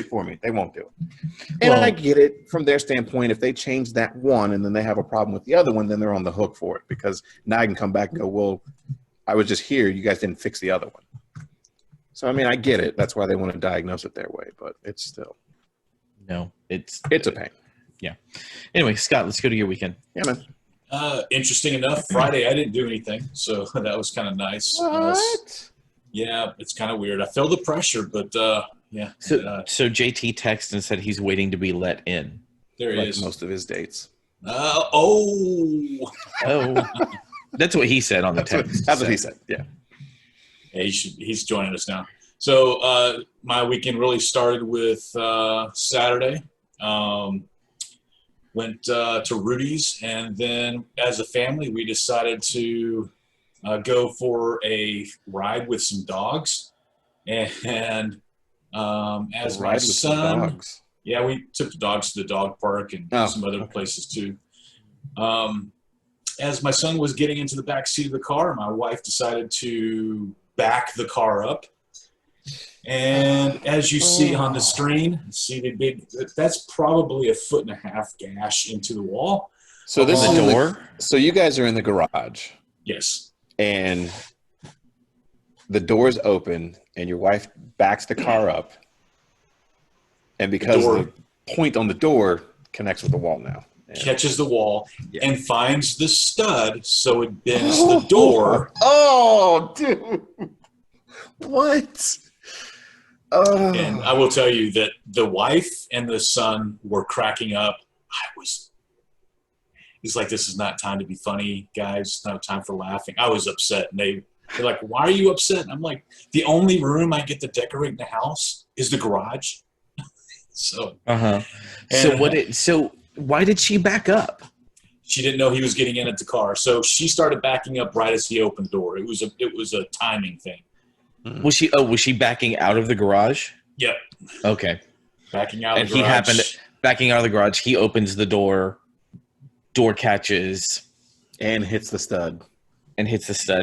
for me. They won't do it. And I get it from their standpoint. If they change that one and then they have a problem with the other one, then they're on the hook for it, because now I can come back and go, well, I was just here. You guys didn't fix the other one. So, I mean, I get it. That's why they want to diagnose it their way, but it's still. No, it's a pain. Yeah. Anyway, Scott, let's go to your weekend. Yeah, man. Interesting enough, Friday I didn't do anything, so that was kind of nice. What? Yeah, it's kind of weird. I feel the pressure, but yeah. So JT texted and said he's waiting to be let in. There he is. Most of his dates. Oh, that's what he said on the text. That's what he said. Yeah. Yeah, he's joining us now. So my weekend really started with Saturday. Went to Rudy's, and then as a family, we decided to go for a ride with some dogs. And as my son, yeah, we took the dogs to the dog park and some other places too. As my son was getting into the back seat of the car, my wife decided to back the car up. And as you see on the screen, see the big, that's probably 1.5 foot gash into the wall. So this is the door? So you guys are in the garage. Yes. And the door's open and your wife backs the car up. And because the point on the door connects with the wall now. Catches the wall and finds the stud, so it bends the door. Oh, dude. What? And I will tell you that the wife and the son were cracking up. He's like, this is not time to be funny, guys. It's not time for laughing. I was upset. And they're like, why are you upset? And I'm like, the only room I get to decorate in the house is the garage. So why did she back up? She didn't know he was getting in at the car. So she started backing up right as he opened the door. It was a timing thing. Was she backing out of the garage? Yep. Okay. Backing out of the garage. And he happened backing out of the garage. He opens the door catches. And hits the stud.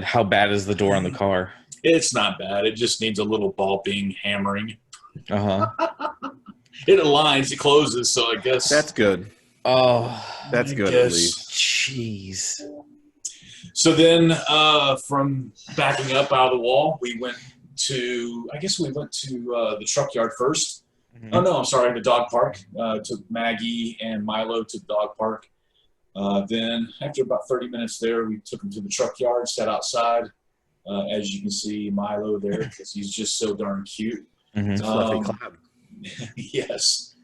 How bad is the door on the car? It's not bad. It just needs a little ball being hammering. Uh-huh. It aligns, it closes, so I guess. That's good. Oh. That's good at least. Jeez. So then from backing up out of the wall, we went to the truck yard first. Mm-hmm. Oh, no, I'm sorry, the dog park. Took Maggie and Milo to the dog park. Then after about 30 minutes there, we took them to the truck yard, sat outside. As you can see, Milo there, because he's just so darn cute. Mm-hmm. It's a fluffy cloud. Yes.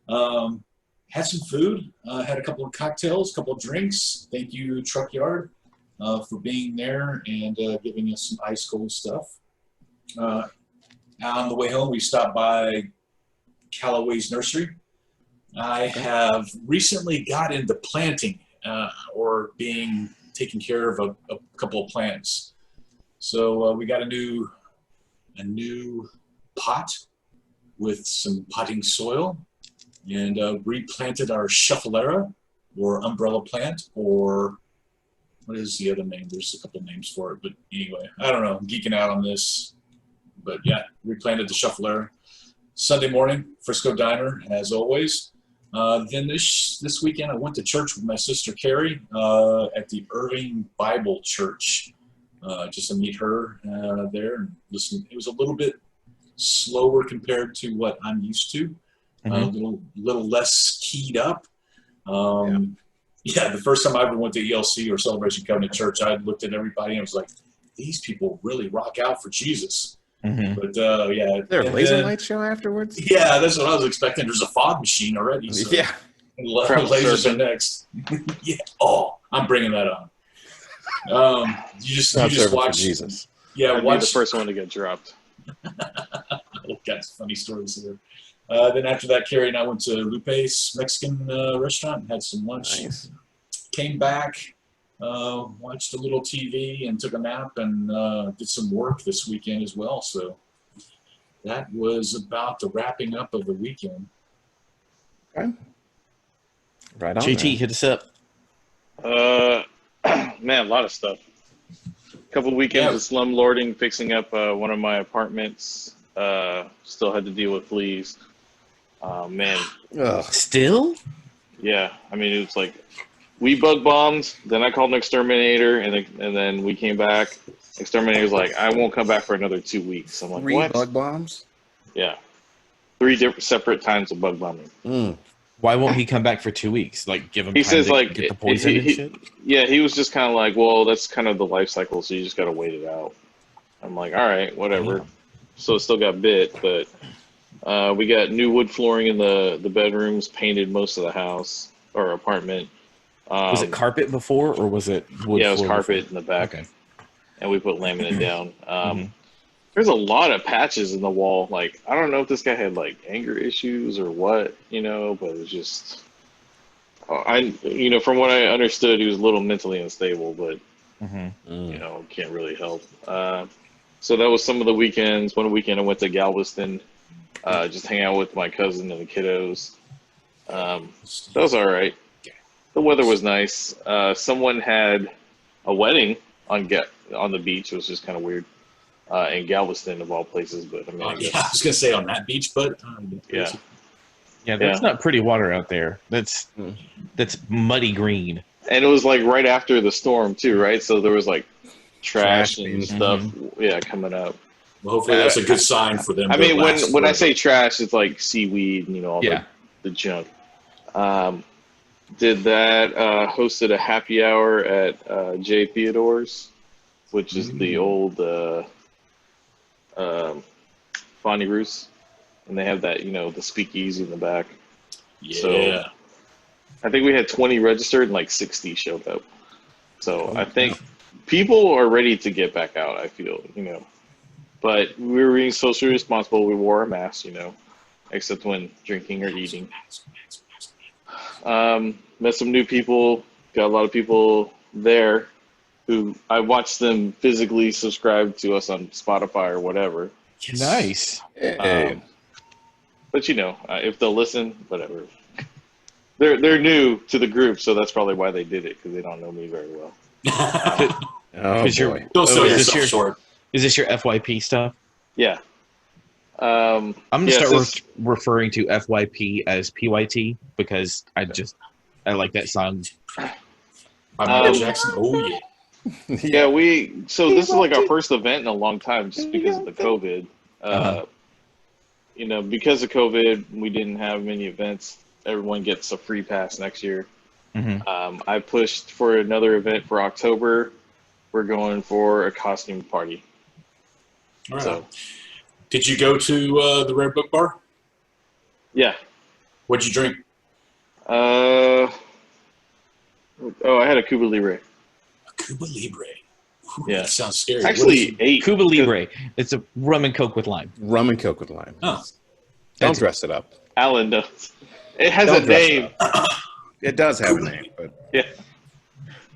Had some food, had a couple of cocktails, a couple of drinks. Thank you, truck yard. For being there and giving us some ice cold stuff. On the way home, we stopped by Callaway's Nursery. I have recently got into planting or being taking care of a couple of plants. So we got a new pot with some potting soil and replanted our Shufflera or umbrella plant, or what is the other name? There's a couple names for it, but anyway, I don't know. I'm geeking out on this. But yeah, replanted the Shufflera. Sunday morning, Frisco Diner, as always. Then this weekend, I went to church with my sister Carrie at the Irving Bible Church, just to meet her there and listen. It was a little bit slower compared to what I'm used to, a little less keyed up. Yeah, the first time I ever went to ELC or Celebration Covenant Church, I looked at everybody and I was like, these people really rock out for Jesus. But yeah, Is there a laser light show afterwards? Yeah, that's what I was expecting. There's a fog machine already. So Yeah. lasers are next. Yeah. Oh, I'm bringing that on. You just watch Jesus. Yeah, I'd be the first one to get dropped. All kinds of funny stories there. Then after that, Carrie and I went to Lupe's Mexican restaurant and had some lunch. Nice. Came back, watched a little TV and took a nap and did some work this weekend as well. So that was about the wrapping up of the weekend. Okay. Right on. JT, hit us up. Man, a lot of stuff. A couple weekends of slumlording, fixing up one of my apartments. Still had to deal with fleas. Man. Ugh. Still? Yeah. I mean, it was like we bug bombed. Then I called an exterminator, and then we came back. Exterminator's like, I won't come back for another 2 weeks. I'm like, what? Bug bombs? Yeah. 3 different separate times of bug bombing. Why won't he come back for 2 weeks? Like, give him He time says, to like, get the poison and shit? Yeah, he was just kind of like, well, that's kind of the life cycle, so you just got to wait it out. I'm like, all right, whatever. Yeah. So it still got bit, but we got new wood flooring in the bedrooms, painted most of the house or apartment. Was it carpet before, or was it wood? Yeah, it was floor carpet before? in the back. Okay. And we put laminate down. There's a lot of patches in the wall. Like, I don't know if this guy had like anger issues or what, but it's just, from what I understood, he was a little mentally unstable, but can't really help. So that was some of the weekends. One weekend I went to Galveston, just hang out with my cousin and the kiddos. That was all right. The weather was nice. Someone had a wedding on the beach. It was just kind of weird. In Galveston, of all places, but I mean, I guess. I was gonna say on that beach, but Yeah, that's not pretty water out there. That's muddy green. And it was like right after the storm too, right? So there was like trash and stuff, coming up. Well, hopefully that's a good sign for them. I mean, when I say trash, it's like seaweed and all the junk. Did that? Hosted a happy hour at J. Theodore's, which is the old Bonnie Roos, and they have that, the speakeasy in the back. Yeah. So I think we had 20 registered and like 60 showed up. So I think people are ready to get back out, I feel, but we were being socially responsible. We wore a mask, except when drinking or eating. Met some new people, got a lot of people there who I watched them physically subscribe to us on Spotify or whatever. Nice. But if they'll listen, whatever. They're new to the group, so that's probably why they did it, because they don't know me very well. Oh boy! Don't sell yourself short. Is this your FYP stuff? Yeah. I'm gonna start referring to FYP as PYT because I like that song. By Michael Jackson. Oh yeah. Yeah, so this is like our first event in a long time, just because of the COVID. Because of COVID, we didn't have many events. Everyone gets a free pass next year. I pushed for another event for October. We're going for a costume party. All right. So, did you go to the Rare Book Bar? Yeah. What'd you drink? I had a Cuba Libre. A Cuba Libre. Yeah. That sounds scary. It's What actually is- 8. Cuba Libre. It's a rum and Coke with lime. Rum and Coke with lime. Oh. Don't dress it up. Alan knows. It has Don't a dress it name. up. It does have a name, but Yeah.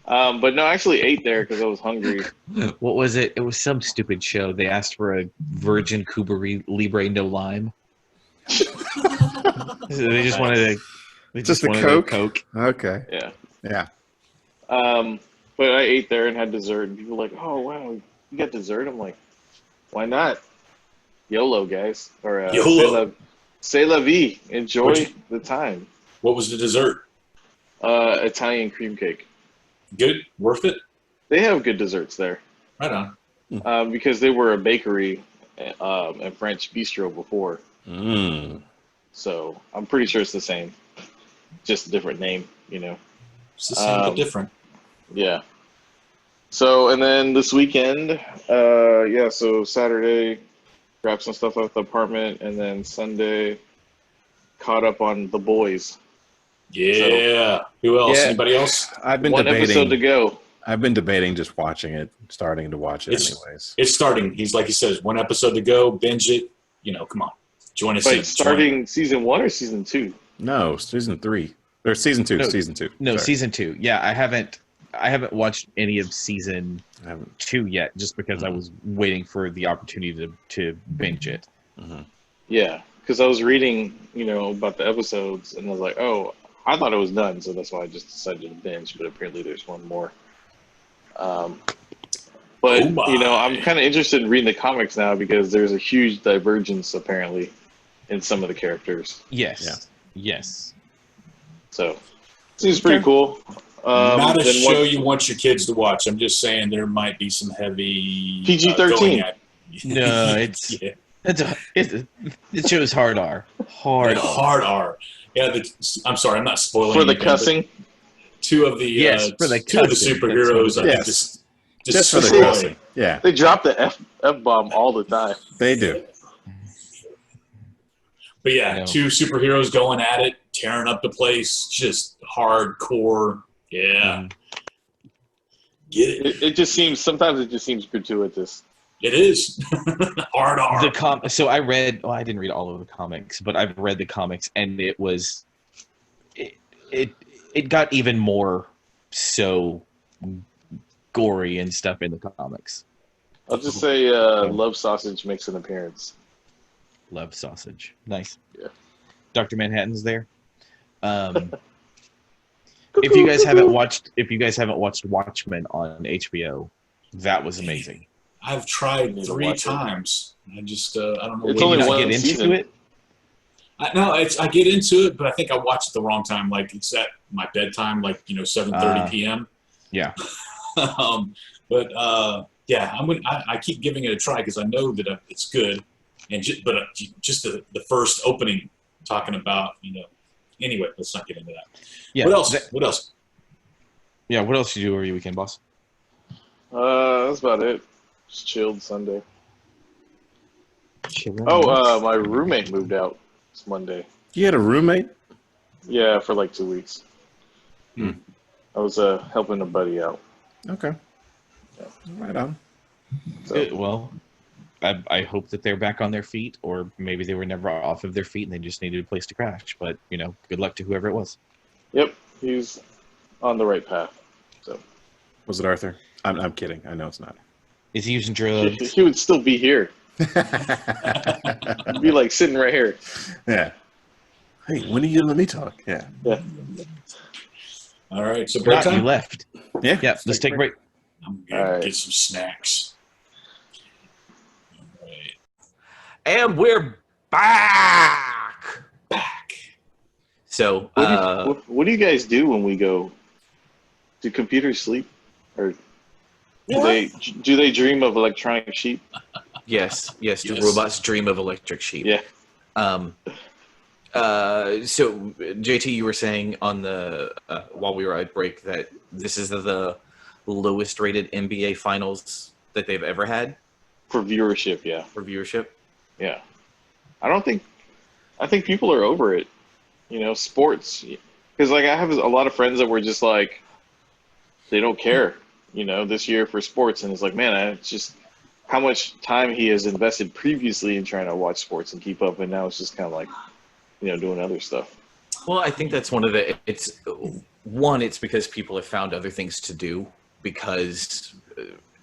But no, I actually ate there because I was hungry. What was it? It was some stupid show. They asked for a virgin Cuba Libre, no lime. So they just wanted to. They just the wanted Coke. a Coke. Okay. Yeah. Yeah. But I ate there and had dessert. And people were like, "Oh wow, you got dessert?" I'm like, "Why not? YOLO, guys." Or YOLO. C'est la vie. Enjoy What'd the time. What was the dessert? Italian cream cake. Good? Worth it? They have good desserts there. Right on. Because they were a bakery and French bistro before. Mm. So I'm pretty sure it's the same. Just a different name, you know. It's the same but different. Yeah. So, and then this weekend, so Saturday, grabbed some stuff at the apartment, and then Sunday, caught up on The Boys. Yeah. Who else? Yeah. Anybody else? I've been One episode to debating. go. I've been debating just watching it, starting to watch it It's- anyways. It's starting. He's like he says, one episode to go. Binge it. You know, come on. Join us. Wait, in. starting season 1 or season 2? No, season 3 or season 2. No. Season 2. No, Sorry. season 2. Yeah, I haven't watched any of season I haven't. 2 yet, just because I was waiting for the opportunity to binge it. Mhm. Yeah, because I was reading, about the episodes, and I was like, oh, I thought it was done, so that's why I just decided to binge. But apparently, there's one more. But Oh my. I'm kind of interested in reading the comics now because there's a huge divergence apparently in some of the characters. Yes. Yeah. Yes. So seems pretty cool. Not a then show you want your kids to watch. I'm just saying there might be some heavy PG-13. going at. No, it's yeah. it shows hard R. Hard R. Hard R. Yeah, I'm sorry, I'm not spoiling For the anything, but cussing. Two of the Yes, for the two of the cussing. superheroes, That's I what it think, is. just Just for the destroy cussing. it. Yeah, They drop the F-bomb all the time. they do. But yeah, I know. two superheroes going at it, tearing up the place, just hardcore. Yeah, get it. Sometimes it just seems gratuitous. It is hard R. So I read. Well, I didn't read all of the comics, but I've read the comics, and it was it got even more so gory and stuff in the comics. I'll just say Love Sausage makes an appearance. Love sausage. Nice. Yeah. Dr. Manhattan's there. If you guys haven't watched Watchmen on HBO, that was amazing. I've tried Need to 3 watch it. times. I just I don't know. It's what only it is. one get into season. it. I get into it, but I think I watched it the wrong time. Like it's at my bedtime, like 7:30 p.m. Yeah. But yeah, I keep giving it a try because I know that it's good, and just the first opening talking about Anyway, let's not get into that. Yeah. What else? What else? Yeah. What else did you do over your weekend, boss? That's about it. Just chilled Sunday. Chilling. My roommate moved out this Monday. You had a roommate? Yeah, for like 2 weeks. Hmm. I was helping a buddy out. Okay. Right on. So, Well, I hope that they're back on their feet, or maybe they were never off of their feet and they just needed a place to crash. But good luck to whoever it was. yep, he's on the right path. So Was it Arthur? I'm kidding. I know it's not. Is he using drugs? he would still be here. He'd be like sitting right here. Yeah. Hey, when are you gonna let me talk? Yeah. Yeah. All right, so break Not, you time. left. Yeah. Yeah. Let's take a break. I'm gonna All right. get some snacks. All right, And we're back. back. So, What do you guys do when we go? Do computers sleep, or do they dream of electronic sheep? yes. Do Yes. robots dream of electric sheep? Yeah. So JT, you were saying on the while we were at break that this is the lowest rated NBA finals that they've ever had For viewership, yeah. for viewership. Yeah. I think people are over it. Sports. Because, I have a lot of friends that were just like, they don't care. this year for sports, and it's like, man, it's just how much time he has invested previously in trying to watch sports and keep up, and now it's just kind of like, doing other stuff. Well, I think that's it's because people have found other things to do because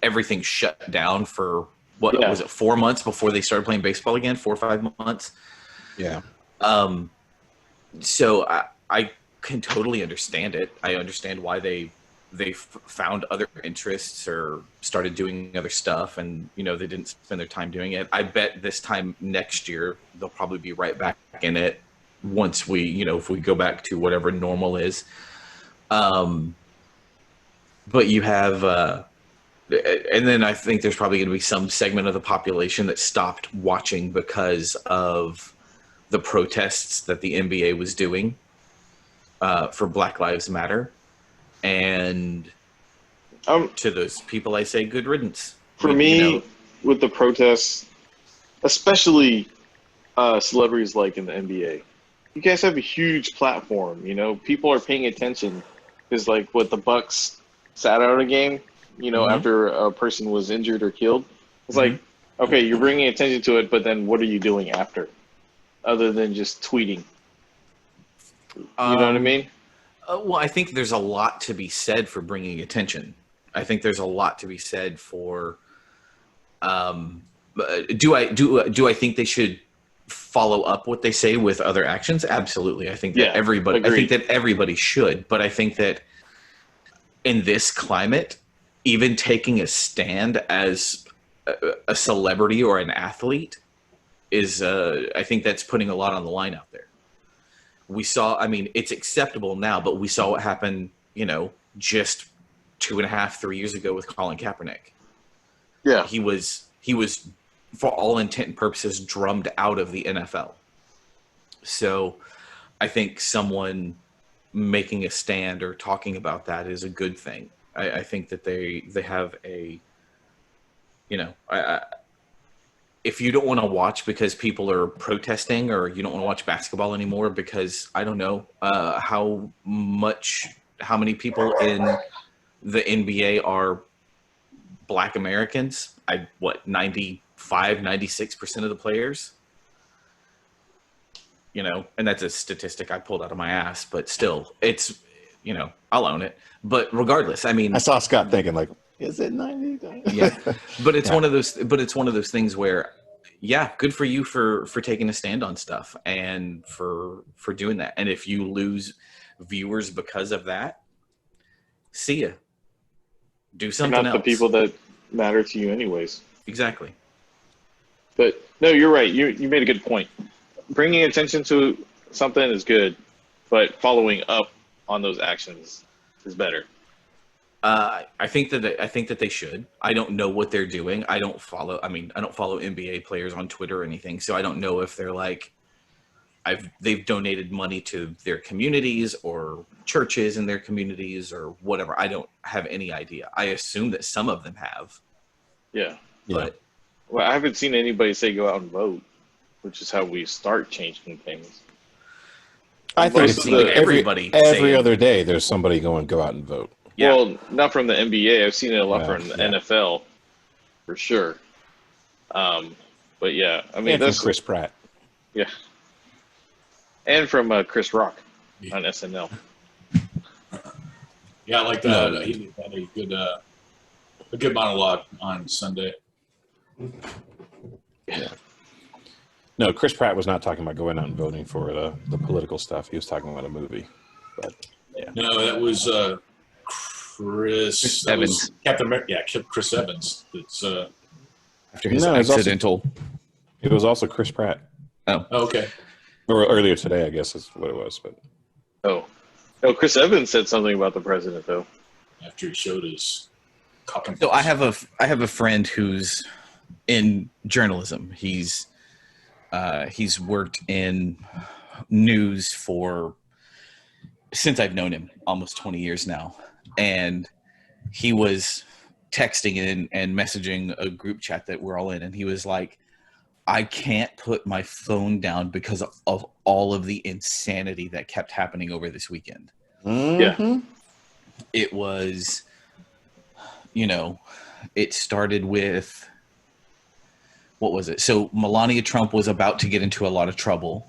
everything shut down for was it 4 months before they started playing baseball again? 4 or 5 months. Yeah. So I can totally understand it. I understand why they found other interests or started doing other stuff, and they didn't spend their time doing it. I bet this time next year they'll probably be right back in it once we if we go back to whatever normal is. But you have and then I think there's probably going to be some segment of the population that stopped watching because of the protests that the NBA was doing for Black Lives Matter. And to those people, I say good riddance. For me, with the protests, especially celebrities like in the NBA, you guys have a huge platform. People are paying attention because, like, what the Bucks sat out a game, after a person was injured or killed. It's like, okay, you're bringing attention to it, but then what are you doing after, other than just tweeting? You know what I mean? Well, I think there's a lot to be said for bringing attention. I think there's a lot to be said for. Do I think they should follow up what they say with other actions? Absolutely. I think that everybody. Agreed. I think that everybody should, but I think that in this climate, even taking a stand as a celebrity or an athlete is, I think that's putting a lot on the line out there. We saw, it's acceptable now, but we saw what happened, just 2.5, 3 years ago with Colin Kaepernick. Yeah. He was, for all intent and purposes, drummed out of the NFL. So I think someone making a stand or talking about that is a good thing. I think that they have a, if you don't want to watch because people are protesting, or you don't want to watch basketball anymore because, I don't know how many people in the NBA are Black Americans? 95, 96% of the players? And that's a statistic I pulled out of my ass, but still, it's, I'll own it. But regardless, I saw Scott thinking like, is it 90? Yeah, but it's one of those things where, yeah, good for you for taking a stand on stuff and for doing that. And if you lose viewers because of that, see ya. Do something else. Not the people that matter to you anyways. Exactly. But no, you're right. You made a good point. Bringing attention to something is good, but following up on those actions is better. I think that they should. I don't know what they're doing. I don't follow NBA players on Twitter or anything, so I don't know if they're like, they've donated money to their communities or churches in their communities or whatever. I don't have any idea. I assume that some of them have. Yeah. But I haven't seen anybody say go out and vote, which is how we start changing things. I think it's everybody every other day there's somebody going, go out and vote. Yeah. Well, not from the NBA. I've seen it a lot from the NFL, for sure. But yeah, that's Chris Pratt. Yeah, and from Chris Rock on SNL. Yeah, I like that. He had a good monologue on Sunday. Yeah. No, Chris Pratt was not talking about going out and voting for the political stuff. He was talking about a movie. But yeah. No, that was Chris Evans. Captain America. Yeah, Chris Evans. It's after his accidental. It was also Chris Pratt. Oh, okay. Or earlier today, I guess is what it was. But Chris Evans said something about the president though. After he showed his cock and so I have a friend who's in journalism. He's worked in news since I've known him, almost 20 years now. And he was texting and messaging a group chat that we're all in. And he was like, I can't put my phone down because of all of the insanity that kept happening over this weekend. Mm-hmm. Yeah. It was you know, it started with, what was it? So Melania Trump was about to get into a lot of trouble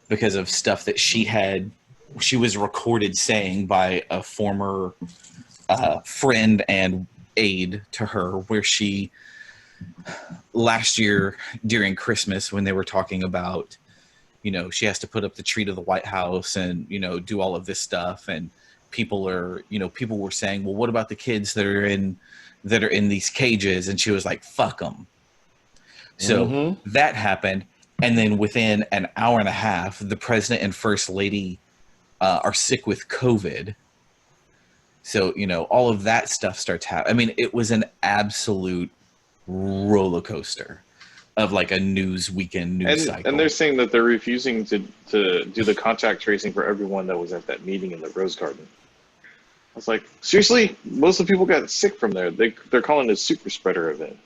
because of stuff that she was recorded saying by a former friend and aide to her, where she, last year during Christmas, when they were talking about, you know, she has to put up the tree to the White House and, you know, do all of this stuff. And people were saying, well, what about the kids that are in these cages? And she was like, fuck them. So that happened. And then within an hour and a half, the president and first lady are sick with COVID. So, you know, all of that stuff starts happening. I mean, it was an absolute roller coaster of like a weekend news cycle. And they're saying that they're refusing to do the contact tracing for everyone that was at that meeting in the Rose Garden. I was like, seriously? Most of the people got sick from there. They're calling it a super spreader event.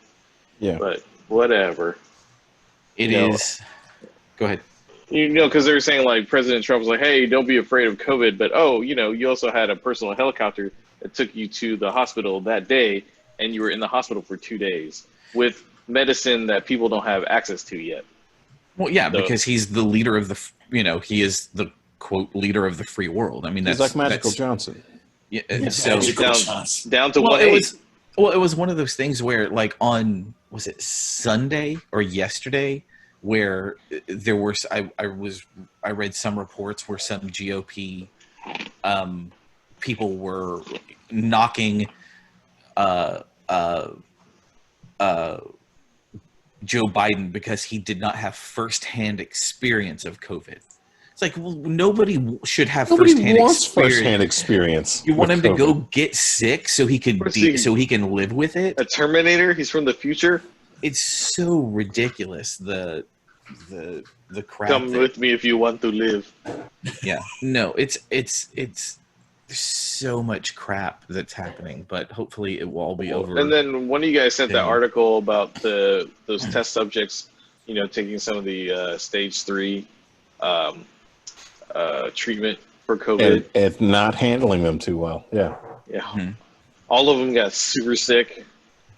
Yeah. But whatever. It is. Go ahead. You know, because they were saying like President Trump was like, hey, don't be afraid of COVID. But, oh, you know, you also had a personal helicopter that took you to the hospital that day. And you were in the hospital for 2 days with medicine that people don't have access to yet. Well, yeah, so, because he's the leader of he is the quote leader of the free world. I mean, that's like Magical Johnson. Yeah, so down to well, it was one of those things where, like, on, was it Sunday or yesterday, where there were I read some reports where some GOP people were knocking Joe Biden because he did not have firsthand experience of COVID. It's like, well, nobody should have firsthand experience. You want him to go get sick so he can live with it? A Terminator? He's from the future? It's so ridiculous, the crap. Come with me if you want to live. Yeah. No, it's there's so much crap that's happening, but hopefully it will all be over. And then one of you guys sent that article about those test subjects, you know, taking some of the stage 3 treatment for COVID. And not handling them too well. Yeah. Yeah. Mm-hmm. All of them got super sick.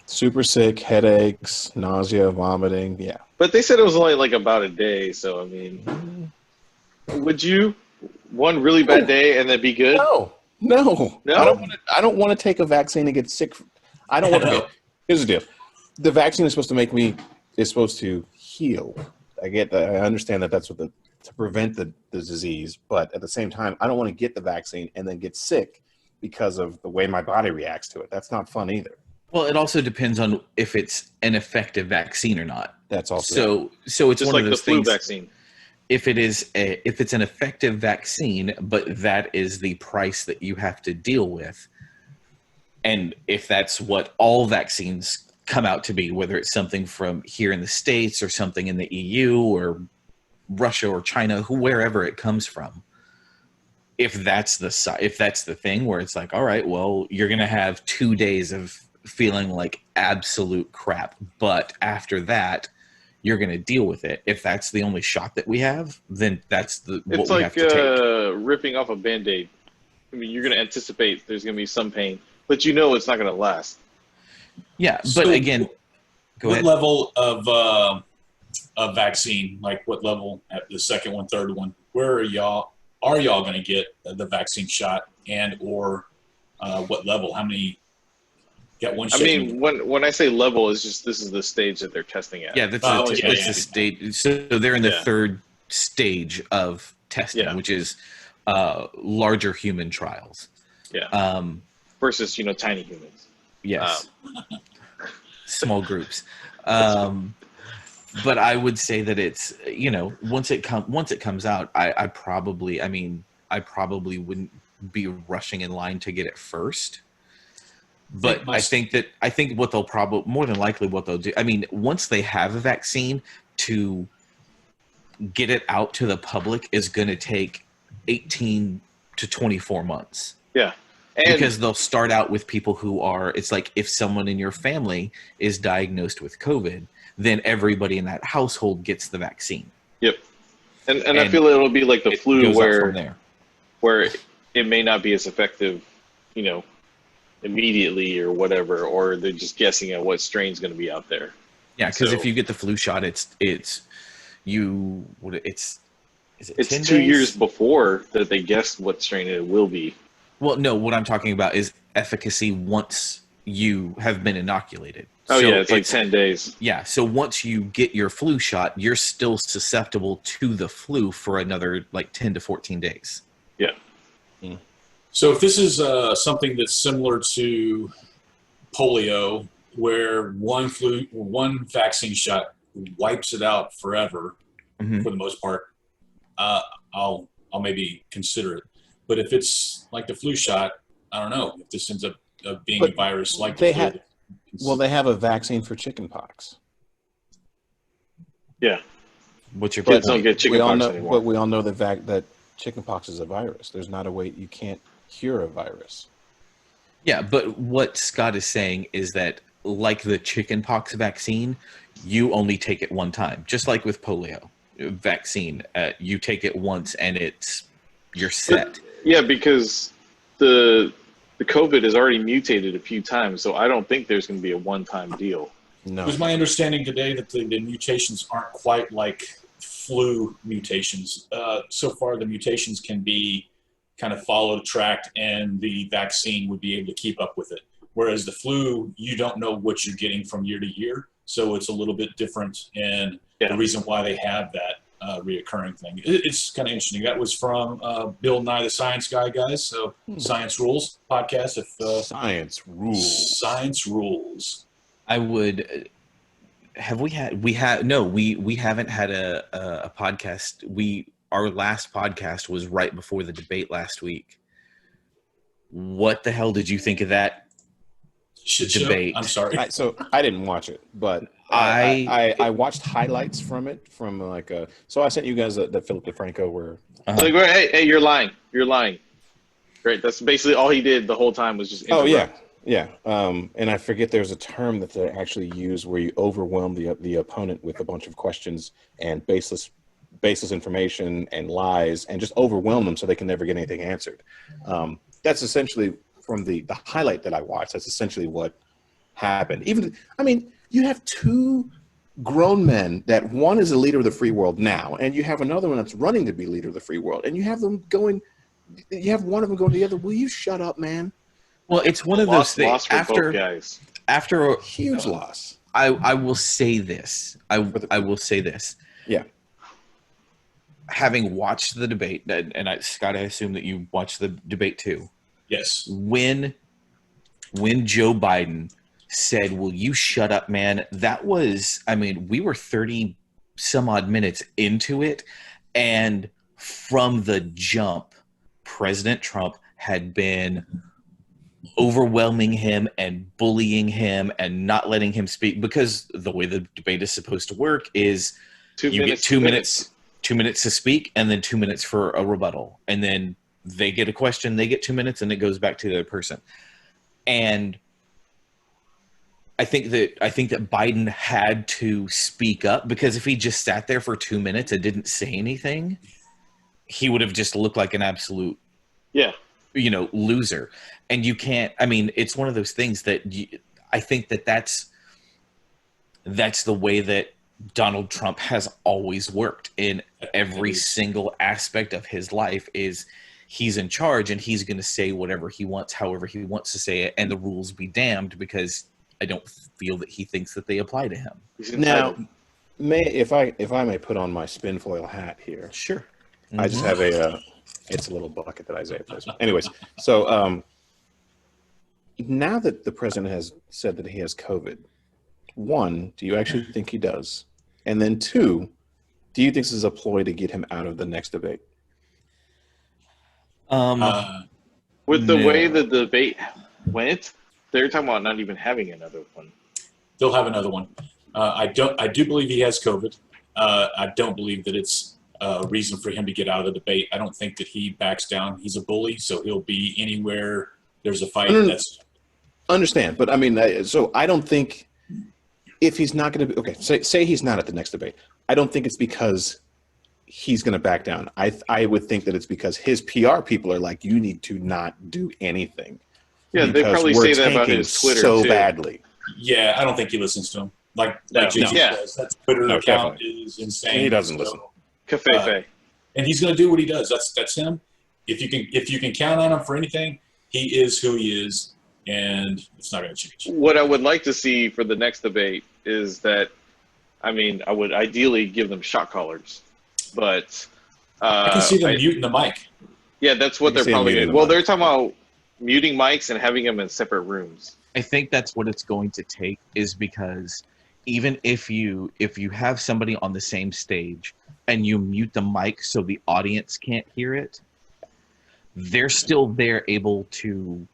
Super sick, headaches, nausea, vomiting. Yeah. But they said it was only like about a day. So, I mean, would you one really bad day and then be good? No. I don't want to take a vaccine and get sick. I don't want to. Here's the deal. The vaccine is supposed to heal. I understand that's what to prevent the disease, but at the same time, I don't want to get the vaccine and then get sick because of the way my body reacts to it. That's not fun either. Well, it also depends on if it's an effective vaccine or not. That's also so it's just one like of those the flu things. Vaccine. If it's an effective vaccine, but that is the price that you have to deal with, and if that's what all vaccines come out to be, whether it's something from here in the States or something in the EU or Russia or China, wherever it comes from, if that's the thing where it's like, all right, well, you're gonna have 2 days of feeling like absolute crap, but after that you're going to deal with it. If that's the only shot that we have, then that's what we have to take. It's like ripping off a Band-Aid. I mean, you're going to anticipate there's going to be some pain, but you know it's not going to last. Yeah, but again, what level of vaccine, like what level at the second one, third one, where are y'all going to get the vaccine shot, and or what level? How many? Got one. I mean, when I say level, it's just this is the stage that they're testing at. Yeah, that's the stage. So they're in the third stage of testing, which is larger human trials. Yeah. Versus tiny humans. Yes. Small groups. But I would say that it's once it comes out, I probably wouldn't be rushing in line to get it first. But I think what they'll more than likely what they'll do, I mean, once they have a vaccine, to get it out to the public is going to take 18 to 24 months. Yeah. Because they'll start out with people who are, it's like if someone in your family is diagnosed with COVID, then everybody in that household gets the vaccine. Yep. And I feel it'll be like the flu where it may not be as effective, immediately or whatever, or they're just guessing at what strain's going to be out there. Yeah, because So- if you get the flu shot, it's is it It's 10 2 years days? before that they guessed what strain it will be. Well, no, what I'm talking about is efficacy once you have been inoculated. Oh So yeah, it's like 10 days. Yeah, so once you get your flu shot, you're still susceptible to the flu for another like 10 to 14 days. Yeah. So if this is something that's similar to polio, where one vaccine shot wipes it out forever Mhm. for the most part, I'll maybe consider it. But if it's like the flu shot, I don't know if this ends up being a But virus like they the flu. had- Well, they have a vaccine for chickenpox. Yeah. What's your Kids don't get we all chickenpox know, anymore. but we all know that chickenpox is a virus. There's not a way you can't cure a virus. Yeah, but what Scott is saying is that like the chickenpox vaccine, you only take it one time, just like with polio vaccine. You take it once and you're set. Yeah, because the COVID has already mutated a few times, so I don't think there's going to be a one-time deal. No. It was my understanding today that the mutations aren't quite like flu mutations. So far, the mutations can be kind of followed, tracked, and the vaccine would be able to keep up with it. Whereas the flu, you don't know what you're getting from year to year, so it's a little bit different. And the reason why they have that reoccurring thing, it's kind of interesting. That was from Bill Nye the Science Guy, guys. So Science Rules podcast. If Science rules. Science Rules. I would have we haven't had a podcast. Our last podcast was right before the debate last week. What the hell did you think of that Shit show? debate? I'm sorry. So I didn't watch it, but I watched highlights from it from like a. So I sent you guys that Philip DeFranco where. Uh-huh. Like, hey, you're lying. You're lying. Great. That's basically all he did the whole time was just interrupt. Oh yeah. Yeah, and I forget there's a term that they actually use where you overwhelm the opponent with a bunch of questions and baseless information and lies, and just overwhelm them so they can never get anything answered. That's essentially from the highlight that I watched. That's essentially what happened. You have two grown men that one is a leader of the free world now, and you have another one that's running to be leader of the free world, and you have them going. You have one of them going to the other. Will you shut up, man? Well, it's one of those things. Loss for both guys. After a Huge loss. I will say this. I will say this. Yeah. Having watched the debate, and Scott, I assume that you watched the debate too. Yes. When Joe Biden said, "Will you shut up, man?" That was, we were 30 some odd minutes into it, and from the jump, President Trump had been overwhelming him and bullying him and not letting him speak, because the way the debate is supposed to work is you get 2 minutes to speak and then 2 minutes for a rebuttal, and then they get a question, they get 2 minutes, and it goes back to the other person. And I think that Biden had to speak up, because if he just sat there for 2 minutes and didn't say anything, he would have just looked like an absolute loser. And you can't, it's one of those things that I think that's the way that Donald Trump has always worked in every single aspect of his life. Is he's in charge and he's going to say whatever he wants, however he wants to say it, and the rules be damned, because I don't feel that he thinks that they apply to him. Now, if I may put on my spinfoil hat here. Sure. Mm-hmm. I just have it's a little bucket that Isaiah plays with. Anyways, so now that the president has said that he has COVID, one, do you actually think he does? And then two, do you think this is a ploy to get him out of the next debate? With the way the debate went, they're talking about not even having another one. They'll have another one. I do believe he has COVID. I don't believe that it's a reason for him to get out of the debate. I don't think that he backs down. He's a bully, so he'll be anywhere there's a fight. That's understand, but so I don't think, if he's not going to be okay, say he's not at the next debate, I don't think it's because he's going to back down. I would think that it's because his PR people are like, you need to not do anything. Yeah, they because probably we're say that about tanking his Twitter so too. badly. Yeah, I don't think he listens to him. Like No. JT Yeah. says, that Twitter No, account definitely. is insane. He doesn't listen. Cafefe. And he's going to do what he does. That's him. If you can count on him for anything, he is who he is, and it's not going to change. What I would like to see for the next debate is that, I mean, I would ideally give them shot callers, but I can see them muting the mic. yeah, that's what I can they're see 'em probably muting going. the Well, mic. they're talking about muting mics and having them in separate rooms. I think that's what it's going to take, is because even if you have somebody on the same stage and you mute the mic so the audience can't hear it, they're still there able to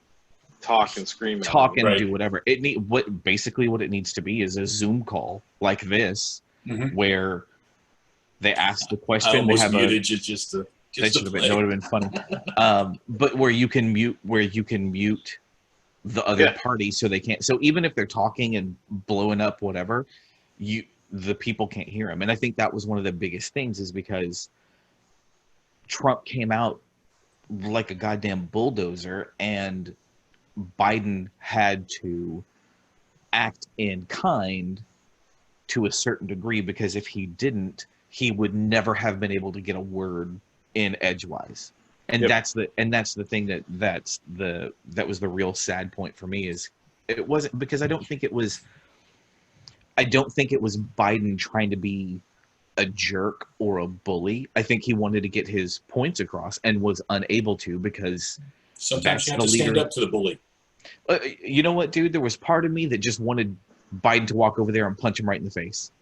Talk and scream. talk and Right. do whatever. What it needs to be is a Zoom call like this, Mhm. where they ask the I question. They almost have muted you just to that would play. have been funny. But where you can mute the other Yeah. party so they can't. So even if they're talking and blowing up whatever, the people can't hear them. And I think that was one of the biggest things, is because Trump came out like a goddamn bulldozer, and Biden had to act in kind to a certain degree, because if he didn't, he would never have been able to get a word in edgewise. And Yep. that's the thing that was the real sad point for me, is it wasn't, because I don't think it was Biden trying to be a jerk or a bully. I think he wanted to get his points across and was unable to, because Sometimes that's you have the to stand leader. up to the bully. You know what, dude? There was part of me that just wanted Biden to walk over there and punch him right in the face.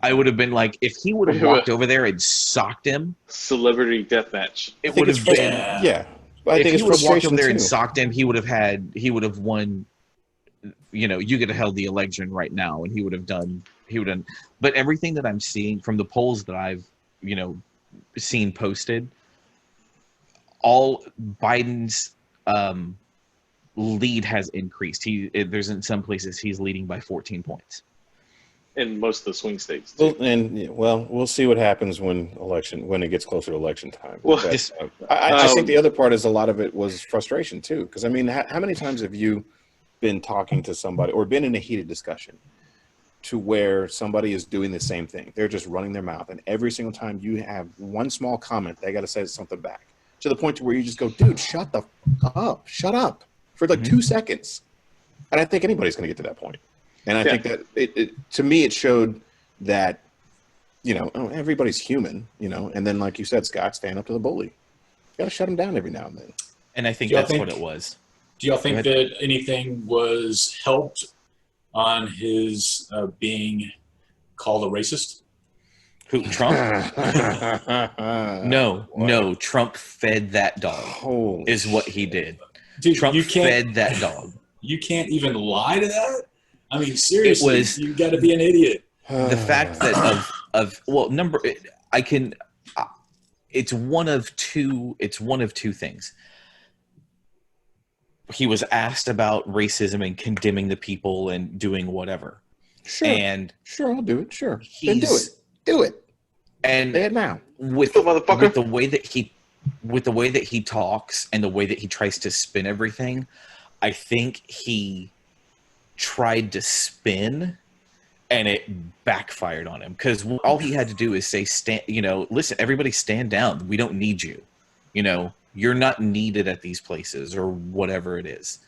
I would have been like, if he would have walked over there and socked him, Celebrity deathmatch. it I think would it's have been. Yeah. Yeah, but I If think he it's would have walked frustration over there and too. socked him, he would have won. You could have held the election right now, and he would have done. But everything that I'm seeing from the polls that I've seen posted, all Biden's lead has increased. There's in some places he's leading by 14 points. In most of the swing states. Too. We'll see what happens when it gets closer to election time. Well, But, Just- I think the other part is a lot of it was frustration too, because I mean, how many times have you been talking to somebody or been in a heated discussion to where somebody is doing the same thing? They're just running their mouth, and every single time you have one small comment, they got to say something back, to the point to where you just go, dude, shut up for like 2 seconds. And I think anybody's going to get to that point. And I think that it to me, it showed that, everybody's human, and then, like you said, Scott, stand up to the bully. You got to shut him down every now and then. And I think Do y'all that's think- what it was. Do y'all think that anything was helped on his being called a racist? Who, Trump? No, Trump fed that dog. Holy Is what he did. Dude, Trump you can't fed that dog. you can't even lie to that. I mean, seriously, was- you got to be an idiot. The fact that it's one of two things. He was asked about racism and condemning the people and doing whatever. Sure, And I'll do it. Sure, then do he's- it. Do it. and Say it now. with Motherfucker. the way that he talks and the way that he tries to spin everything, I think he tried to spin and it backfired on him, because all he had to do is say, listen, everybody stand down. We don't need you. You're not needed at these places, or whatever it is.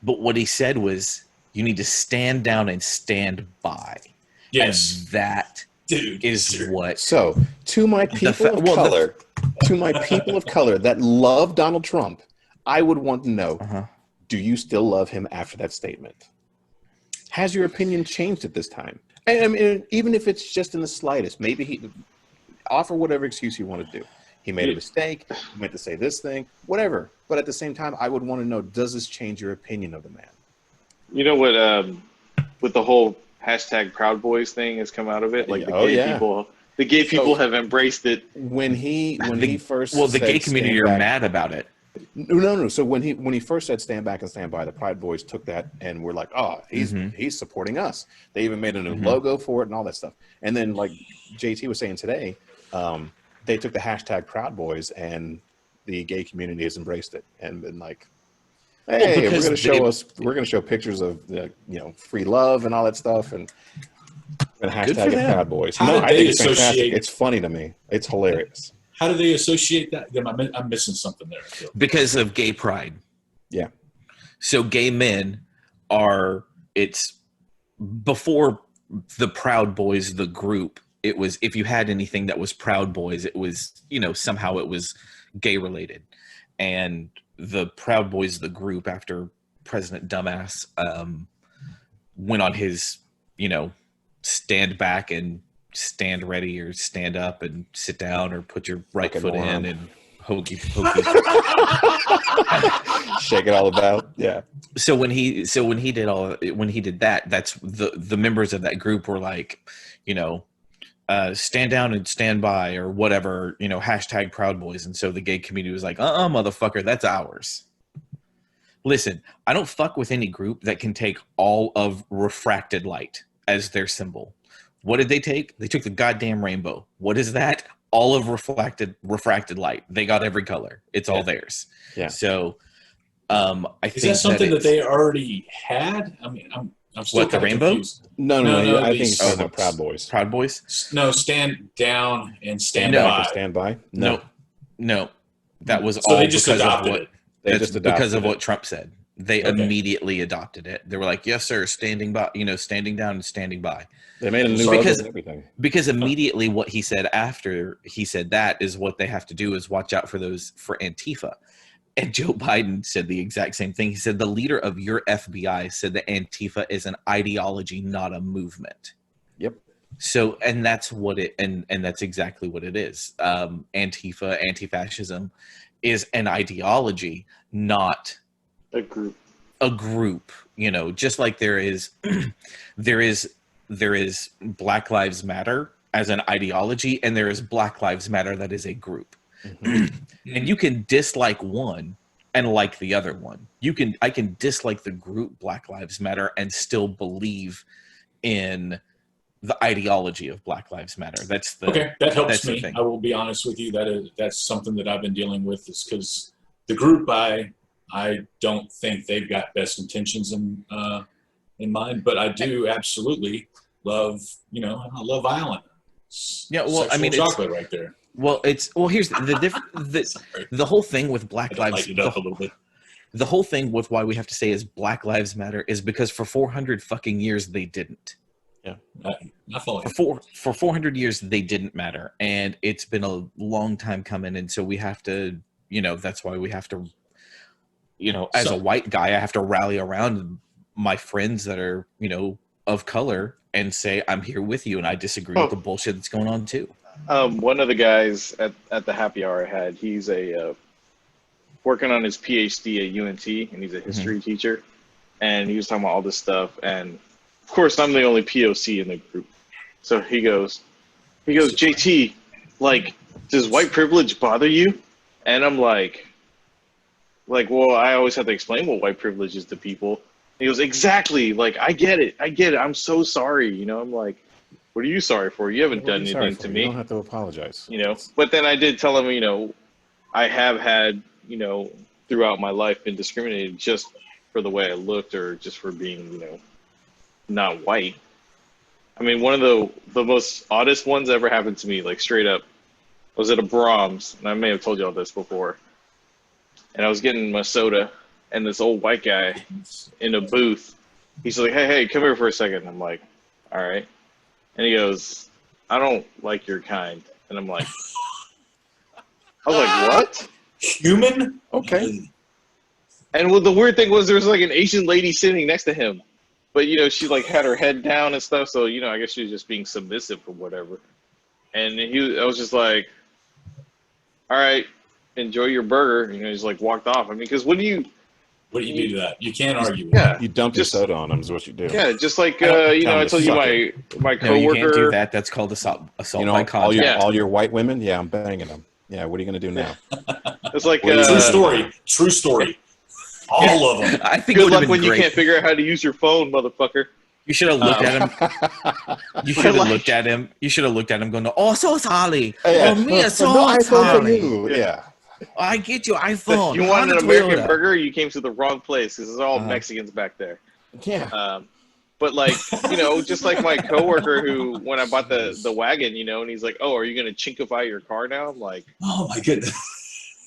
But what he said was, you need to stand down and stand by. Yes, And that dude. is seriously. what. So, to my people of color, that love Donald Trump, I would want to know: Uh-huh. do you still love him after that statement? Has your opinion changed at this time? I mean, even if it's just in the slightest, maybe he offer whatever excuse you want to do. He made a mistake. He meant to say this thing, whatever. But at the same time, I would want to know: does this change your opinion of the man? You know what? With the whole hashtag Proud Boys thing has come out of it. Like the gay people have embraced it. When he first the said, gay community "Stand are back," mad about it. No. So when he first said "stand back and stand by," the Pride Boys took that and were like, "Oh, he's supporting us." They even made a new logo for it and all that stuff. And then, like JT was saying today, they took the hashtag Proud Boys, and the gay community has embraced it and been like, Hey, because we're gonna show pictures of the free love and all that stuff, and Good for hashtag it them. Proud Boys. How No, did I they think it's fantastic. associate- It's funny to me. It's hilarious. How do they associate that? I'm missing something there. Because of gay pride. Yeah. So gay men it's before the Proud Boys, the group, it was, if you had anything that was Proud Boys, it was, somehow it was gay related. And the Proud Boys, the group, after President Dumbass went on his, stand back and stand ready, or stand up and sit down, or put your right Fucking foot moron. in and hokey. Shake it all about. Yeah. So when he did that, that's the members of that group were like, stand down and stand by, or whatever, hashtag Proud Boys. And so the gay community was like, motherfucker, that's ours. Listen, I don't fuck with any group that can take all of refracted light as their symbol. What did they take? They took the goddamn rainbow. What is that? All of refracted light. They got every color. It's all theirs. Yeah. So I think Is that something that it's- they already had? I mean, I'm still What, the kinda rainbow? confused. No. No, I think these- it's talking about Proud Boys. Proud Boys? No, stand down and stand No. Back by. and stand by. No. That was So all they just because of adopted what it. They that's just adopted because of it. what Trump said. They Okay. immediately adopted it. They were like, "Yes, sir, standing by, standing down and standing by." They made a new Sorry, logo because- and everything. Because immediately what he said after he said that is what they have to do is watch out for Antifa. And Joe Biden said the exact same thing. He said the leader of your FBI said that Antifa is an ideology, not a movement. Yep. So, and that's what and that's exactly what it is. Antifa, anti-fascism is an ideology, not A group. a group. Just like there is Black Lives Matter as an ideology, and there is Black Lives Matter that is a group. And you can dislike one and like the other one. I can dislike the group Black Lives Matter and still believe in the ideology of Black Lives Matter. Okay, that helps that's the me. thing. I will be honest with you. That's something that I've been dealing with, is because the group I don't think they've got best intentions in mind, but I do absolutely love I love violent. Yeah, well, I Sexual mean, it's- chocolate right there. Here's the whole thing with Black I Lives. lighten it up a little bit. The whole thing with why we have to say is Black Lives Matter is because for 400 fucking years they didn't. I follow you. For 400 years they didn't matter, and it's been a long time coming, and so we have to, that's why we have to, as So- a white guy, I have to rally around my friends that are, of color and say, I'm here with you, and I disagree with the bullshit that's going on too. One of the guys at the happy hour I had, he's working on his PhD at UNT, and he's a history teacher. And he was talking about all this stuff. And of course, I'm the only POC in the group. So he goes, JT, like, does white privilege bother you? And I'm like, well, I always have to explain what white privilege is to people. He goes, exactly. Like, I get it. I'm so sorry. I'm like, what are you sorry for? You haven't done anything to me. You don't have to apologize. But then I did tell him, I have had, throughout my life been discriminated just for the way I looked, or just for being, not white. I mean, one of the most oddest ones ever happened to me, like straight up, I was at a Brahms, and I may have told you all this before, and I was getting my soda, and this old white guy in a booth, he's like, hey, come here for a second. I'm like, all right. And he goes, I don't like your kind. And I'm like, I was like, what? Human? Okay. And the weird thing was, there was like an Asian lady sitting next to him, but she like had her head down and stuff. So I guess she was just being submissive or whatever. And I was just like, all right, enjoy your burger. He's like walked off. I mean, because what do you do to that? You can't argue with Yeah, You dump your Just- soda on them is what you do. yeah, just like Tell I him to told you suck my No, you can't do coworker. that. That's called assault by all contact. your Yeah. all your white women, yeah, I'm banging them. Yeah, what are you gonna do now? It's like True story. All of them. I think it Good would have luck been when you great. can't figure out how to use your phone, motherfucker. You should have looked at him. You should have Like- looked at him. You should have looked at him going, oh, so sorry. Yeah. Oh, me, No, so I thought sorry. you. Yeah. I get you iPhone. You want Honda, an American Toyota. burger? You came to the wrong place. This is all Uh-huh. Mexicans back there. Yeah. But like, just like my coworker who, when I bought the wagon, and he's like, "Oh, are you gonna chinkify your car now?" I'm like, Oh my goodness.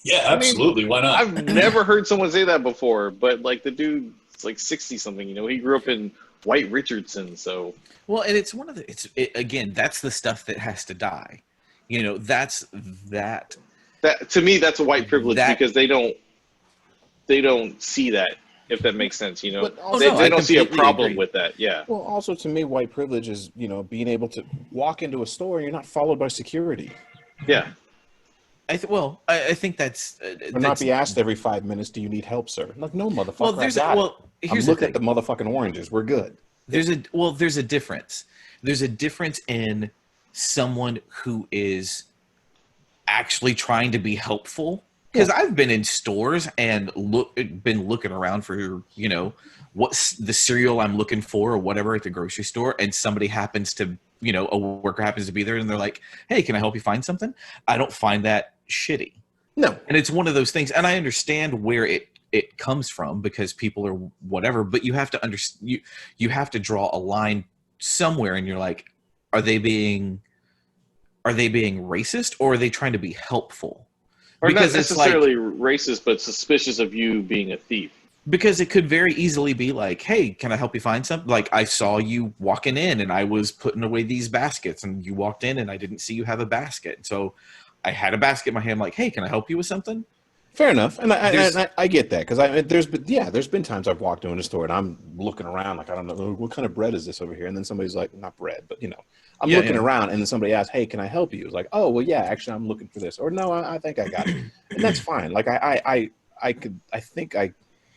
Yeah, I mean, absolutely. Why not? I've never heard someone say that before. But like the dude's like 60 something. He grew up in White Richardson, so. Well, and it's one of the. Again, that's the stuff that has to die. That's that. That to me, that's a white privilege because they don't see that. If that makes sense, But also, they don't see a completely problem agree. with that. Yeah. Well, also to me, white privilege is being able to walk into a store and you're not followed by security, Yeah. I think that's. or not be asked every 5 minutes, "Do you need help, sir?" Like, no, motherfucker. Well, I got it. here's I'm the looking thing. at the motherfucking oranges. We're good. There's a difference. There's a difference in someone who is actually trying to be helpful. Because I've been in stores and been looking around for what's the cereal I'm looking for or whatever at the grocery store, and somebody happens to a worker happens to be there, and they're like, "Hey, can I help you find something?" I don't find that shitty. No. And it's one of those things, and I understand where it comes from because people are whatever, but you have to understand you have to draw a line somewhere, and you're like, are they being racist, or are they trying to be helpful? Or Because not it's necessarily racist, but suspicious of you being a thief. Because it could very easily be like, "Hey, can I help you find something? Like, I saw you walking in and I was putting away these baskets, and you walked in and I didn't see you have a basket. So I had a basket in my hand, like, hey, can I help you with something?" Fair enough, and I get that because there's been times I've walked into a store and I'm looking around like, I don't know what kind of bread is this over here, and then somebody's like, not bread, but I'm looking around, and then somebody asks, "Hey, can I help you?" It's like, "Oh, well, yeah, actually, I'm looking for this," or "No, I think I got it," and that's fine. Like I think I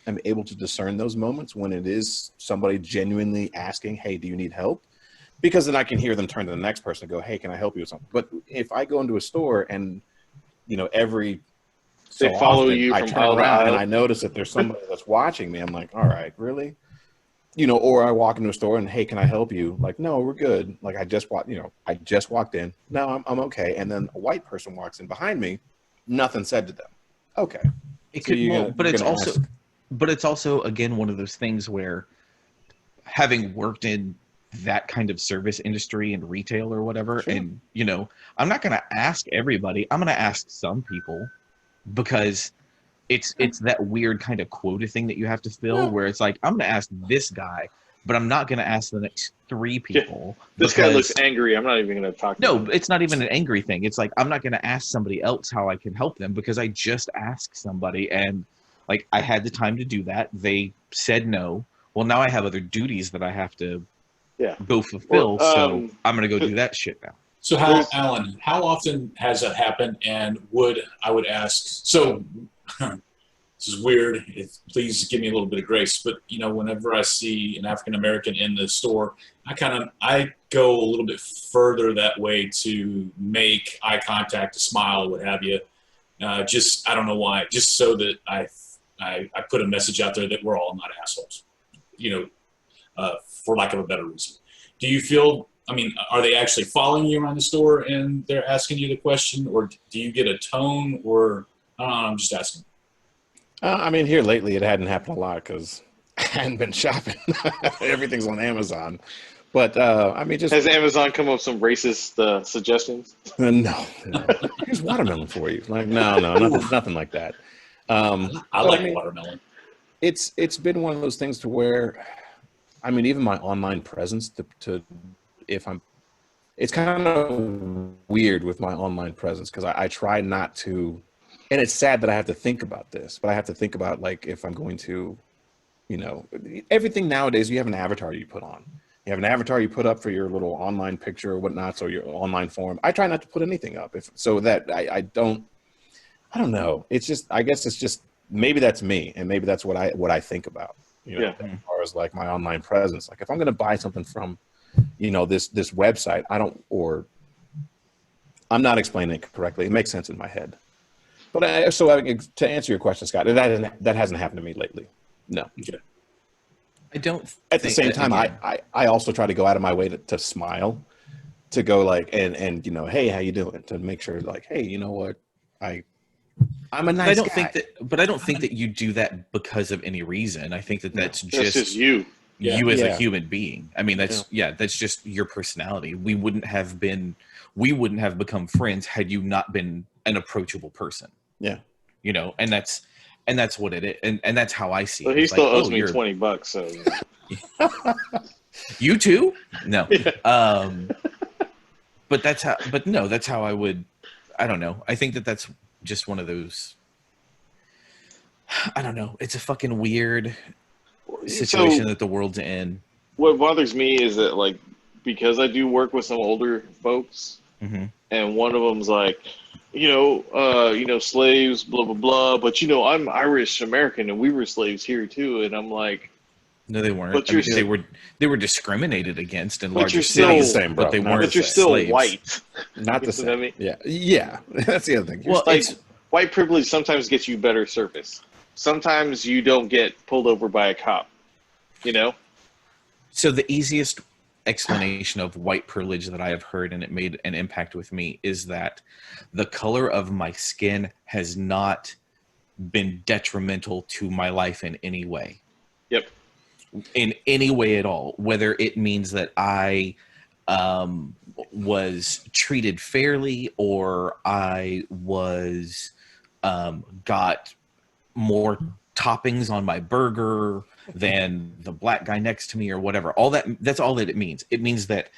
am able to discern those moments when it is somebody genuinely asking, "Hey, do you need help?" Because then I can hear them turn to the next person and go, "Hey, can I help you with something?" But if I go into a store and every They so follow often, you I from turn aisle to around and aisle. I notice that there's somebody that's watching me. I'm like, all right, really? Or I walk into a store and, "Hey, can I help you?" Like, "No, we're good." Like, I just walked in. "No, I'm okay." And then a white person walks in behind me. Nothing said to them. Okay. It So could, you're well, gonna- but you're it's gonna also, ask- but it's also again one of those things where, having worked in that kind of service industry and retail or whatever, Sure. and I'm not going to ask everybody. I'm going to ask some people, because it's that weird kind of quota thing that you have to fill, Yeah. where it's like, I'm going to ask this guy, but I'm not going to ask the next three people. This guy because- looks angry. I'm not even going to talk to No, him. it's not even an angry thing. It's like, I'm not going to ask somebody else how I can help them, because I just asked somebody, and like, I had the time to do that. They said no. Well, now I have other duties that I have to go fulfill. Well, so I'm going to go do that shit now. So Alan, how often has that happened? And I would ask, so this is weird. Please give me a little bit of grace. But whenever I see an African American in the store, I go a little bit further that way to make eye contact, to smile, what have you. Just I don't know why. Just so that I put a message out there that we're all not assholes. For lack of a better reason. Do you feel? I mean, are they actually following you around the store and they're asking you the question, or do you get a tone? Or I don't know, I'm just asking. I mean, here lately it hadn't happened a lot because I hadn't been shopping. Everything's on Amazon. But I mean, just Has Amazon come up with some racist suggestions? no. Here's watermelon for you. Like, no, nothing like that. I like watermelon. It's been one of those things to where, I mean, even my online presence it's kind of weird with my online presence because I try not to, and it's sad that I have to think about this, but I have to think about, like, if I'm going to, everything nowadays, you have an avatar you put on. You have an avatar you put up for your little online picture or whatnot, so your online form. I try not to put anything up so that I don't know. It's just, I guess it's just, maybe that's me, and maybe that's what I think about, as far as like my online presence. Like, if I'm going to buy something from, this website, I'm not explaining it correctly. It makes sense in my head. But to answer your question, Scott, that hasn't happened to me lately. No. Okay. I don't. At the same time, I also try to go out of my way to smile, to go like, and hey, how you doing? To make sure, like, hey, you know what? I I'm a But nice I don't guy. think that. But I don't think that you do that because of any reason. I think that that's That's just just you. you as a Yeah. human being. I mean, that's that's just your personality. We wouldn't have become friends had you not been an approachable person. Yeah. You know, and that's what it is, and that's how I see But it. he It's still like, owes oh, me you're $20. So you too? No. yeah. But that's how. But no, that's how I would. I don't know. I think that that's just one of those. I don't know. It's a fucking weird situation So that the world's in. what bothers me is that like because I do work with some older folks, Hmm. and one of them's like, slaves, blah blah blah. But I'm Irish American, and we were slaves here too. And I'm like, No, they weren't. but I mean, they were discriminated against in but larger you're Not the cities, still, same, bro. but they Not weren't the but you're same. still slaves. white. Not the You know same. what I mean? Yeah. Yeah. That's the other thing. Well, Like it's white privilege sometimes gets you better service. Sometimes you don't get pulled over by a cop. You know? so the easiest explanation of white privilege that I have heard, and it made an impact with me, is that the color of my skin has not been detrimental to my life in any way. Yep. In any way at all, whether it means that I was treated fairly or I was got more toppings on my burger than the black guy next to me or whatever. All that's all that it means. It means that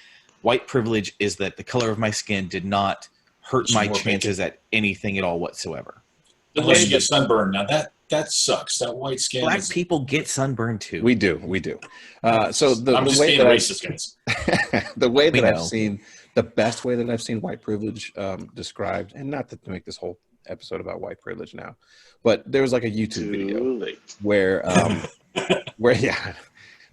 white privilege is that the color of my skin did not hurt It's my more chances at anything at all whatsoever. Unless you And get sunburned. Now that sucks. That white skin. black people get sunburned too. We do. So I'm the just way being that racist, guys. the way We that I've know. seen the best way that I've seen white privilege described, and not to make this whole episode about white privilege now, but there was like a YouTube video Too late. where there's a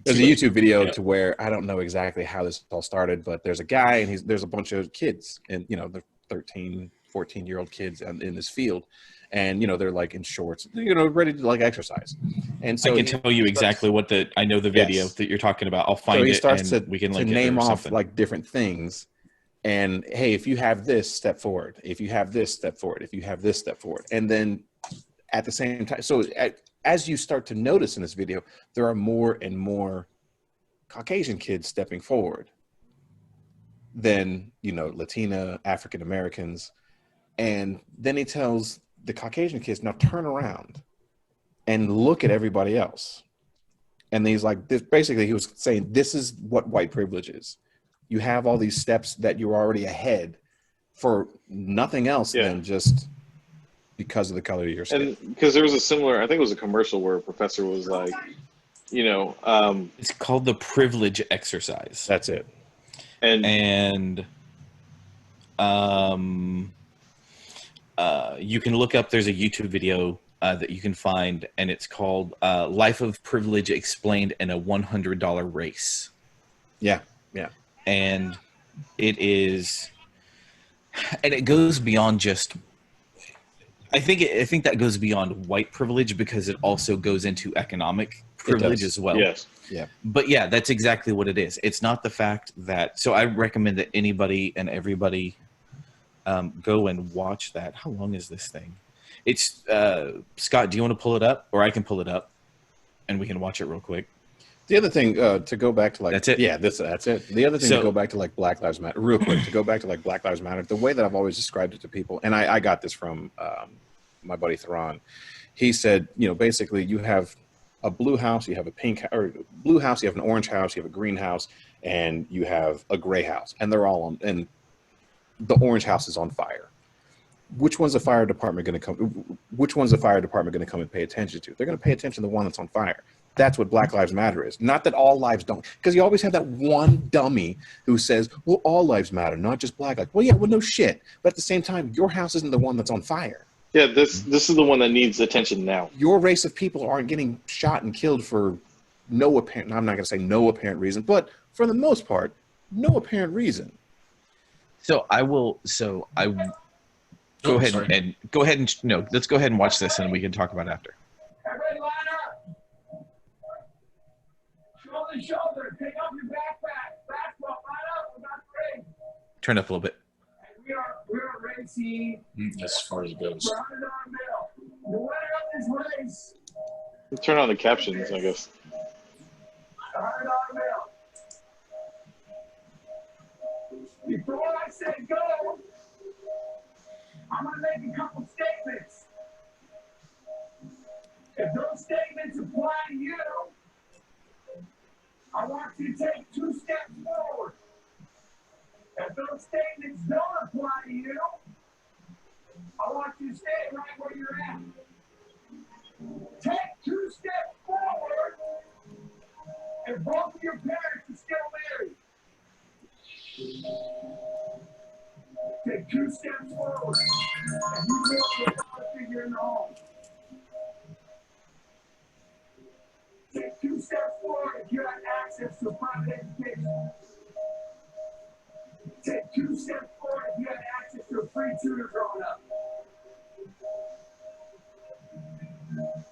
Too late. YouTube video Yeah. to where I don't know exactly how this all started, but there's a guy and there's a bunch of kids, and the 13, 14-year-old kids in this field, and they're like in shorts, ready to like exercise. And so I can tell you exactly what I know the video Yes. that you're talking about. I'll So find he it starts and we can to link it name or off something. like different things. And hey, if you have this, step forward. If you have this, step forward. If you have this, step forward. And then at the same time, as you start to notice in this video, there are more and more Caucasian kids stepping forward than, Latina, African Americans. And then he tells the Caucasian kids, now turn around and look at everybody else. And he's like, basically, he was saying, this is what white privilege is. You have all these steps that you're already ahead for nothing else than just because of the color of your skin. And because there was a similar, I think it was a commercial where a professor was like, It's called the privilege exercise. That's it. And you can look up, there's a YouTube video that you can find, and it's called Life of Privilege Explained in a $100 Race. Yeah. And it goes beyond just, I think that goes beyond white privilege, because it also goes into economic privilege as well. Yes. Yeah. But yeah, that's exactly what it is. It's not the fact that, so I recommend that anybody and everybody go and watch that. How long is this thing? It's Scott, do you want to pull it up, or I can pull it up and we can watch it real quick? The other thing to go back to like, That's it. Yeah, that's it. The other thing to go back to like Black Lives Matter, real quick, to go back to like Black Lives Matter, the way that I've always described it to people, and I got this from my buddy Theron. He said, basically you have a blue house, you have a pink or blue house, you have an orange house, you have a green house, and you have a gray house, and they're all on, and the orange house is on fire. Which one's the fire department going to come? Which one's the fire department going to come and pay attention to? They're going to pay attention to the one that's on fire. That's what Black Lives Matter is. Not that all lives don't, because you always have that one dummy who says, well, all lives matter, not just black lives. Well, yeah, well, no shit. But at the same time, your house isn't the one that's on fire. Yeah, this is the one that needs attention now. Your race of people aren't getting shot and killed for no apparent, I'm not going to say no apparent reason, but for the most part, no apparent reason. So I go ahead sorry. and let's go ahead and watch this and we can talk about it after. Everybody line up. Shoulder to shoulder. Take off your backpack. Basketball, line up. We're about to race. Turn up a little bit. We're racing As far as it goes. for $100 this race. Turn on the captions, I guess. $100 bill. Before I say go, I'm going to make a couple statements. If those statements apply to you, I want you to take 2 steps forward. If those statements don't apply to you, I want you to stay right where you're at. Take 2 steps forward if both of your parents are still married. Take 2 steps forward if you feel you're a figure in the home. Take 2 steps forward if you have access to a private education. Take 2 steps forward if you have access to a free tutor growing up.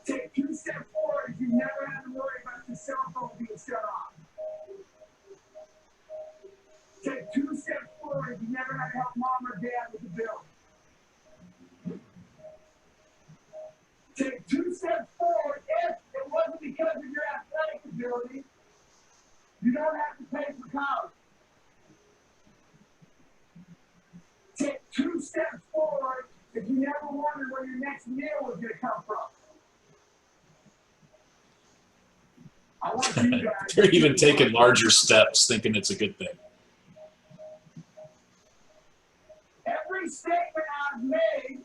Take 2 steps forward if you never had to worry about your cell phone being shut off. Take 2 steps forward if you never had to help mom or dad with the bill. Take 2 steps forward if it wasn't because of your athletic ability. You don't have to pay for college. Take 2 steps forward if you never wondered where your next meal was going to come from. I want you guys. They're even taking larger steps, thinking it's a good thing. Every statement I've made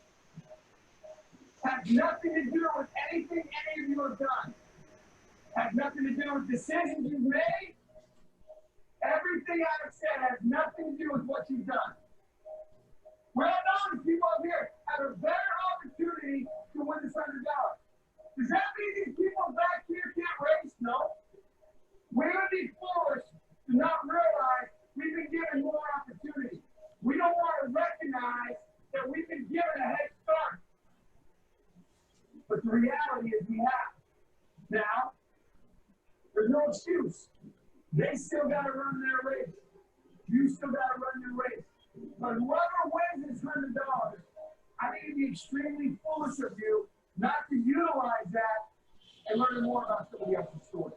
has nothing to do with anything any of you have done. Has nothing to do with decisions you've made. Everything I've said has nothing to do with what you've done. Well, no, people up here have a better opportunity to win this $100. Does that mean these people back here can't race? No. We would be foolish to not realize we've been given more opportunity. We don't want to recognize that we've been given a head start. But the reality is we have. Now, there's no excuse. They still got to run their race. You still got to run your race. But whoever wins this $100, I think it'd be extremely foolish of you not to utilize that and learn more about somebody else's story.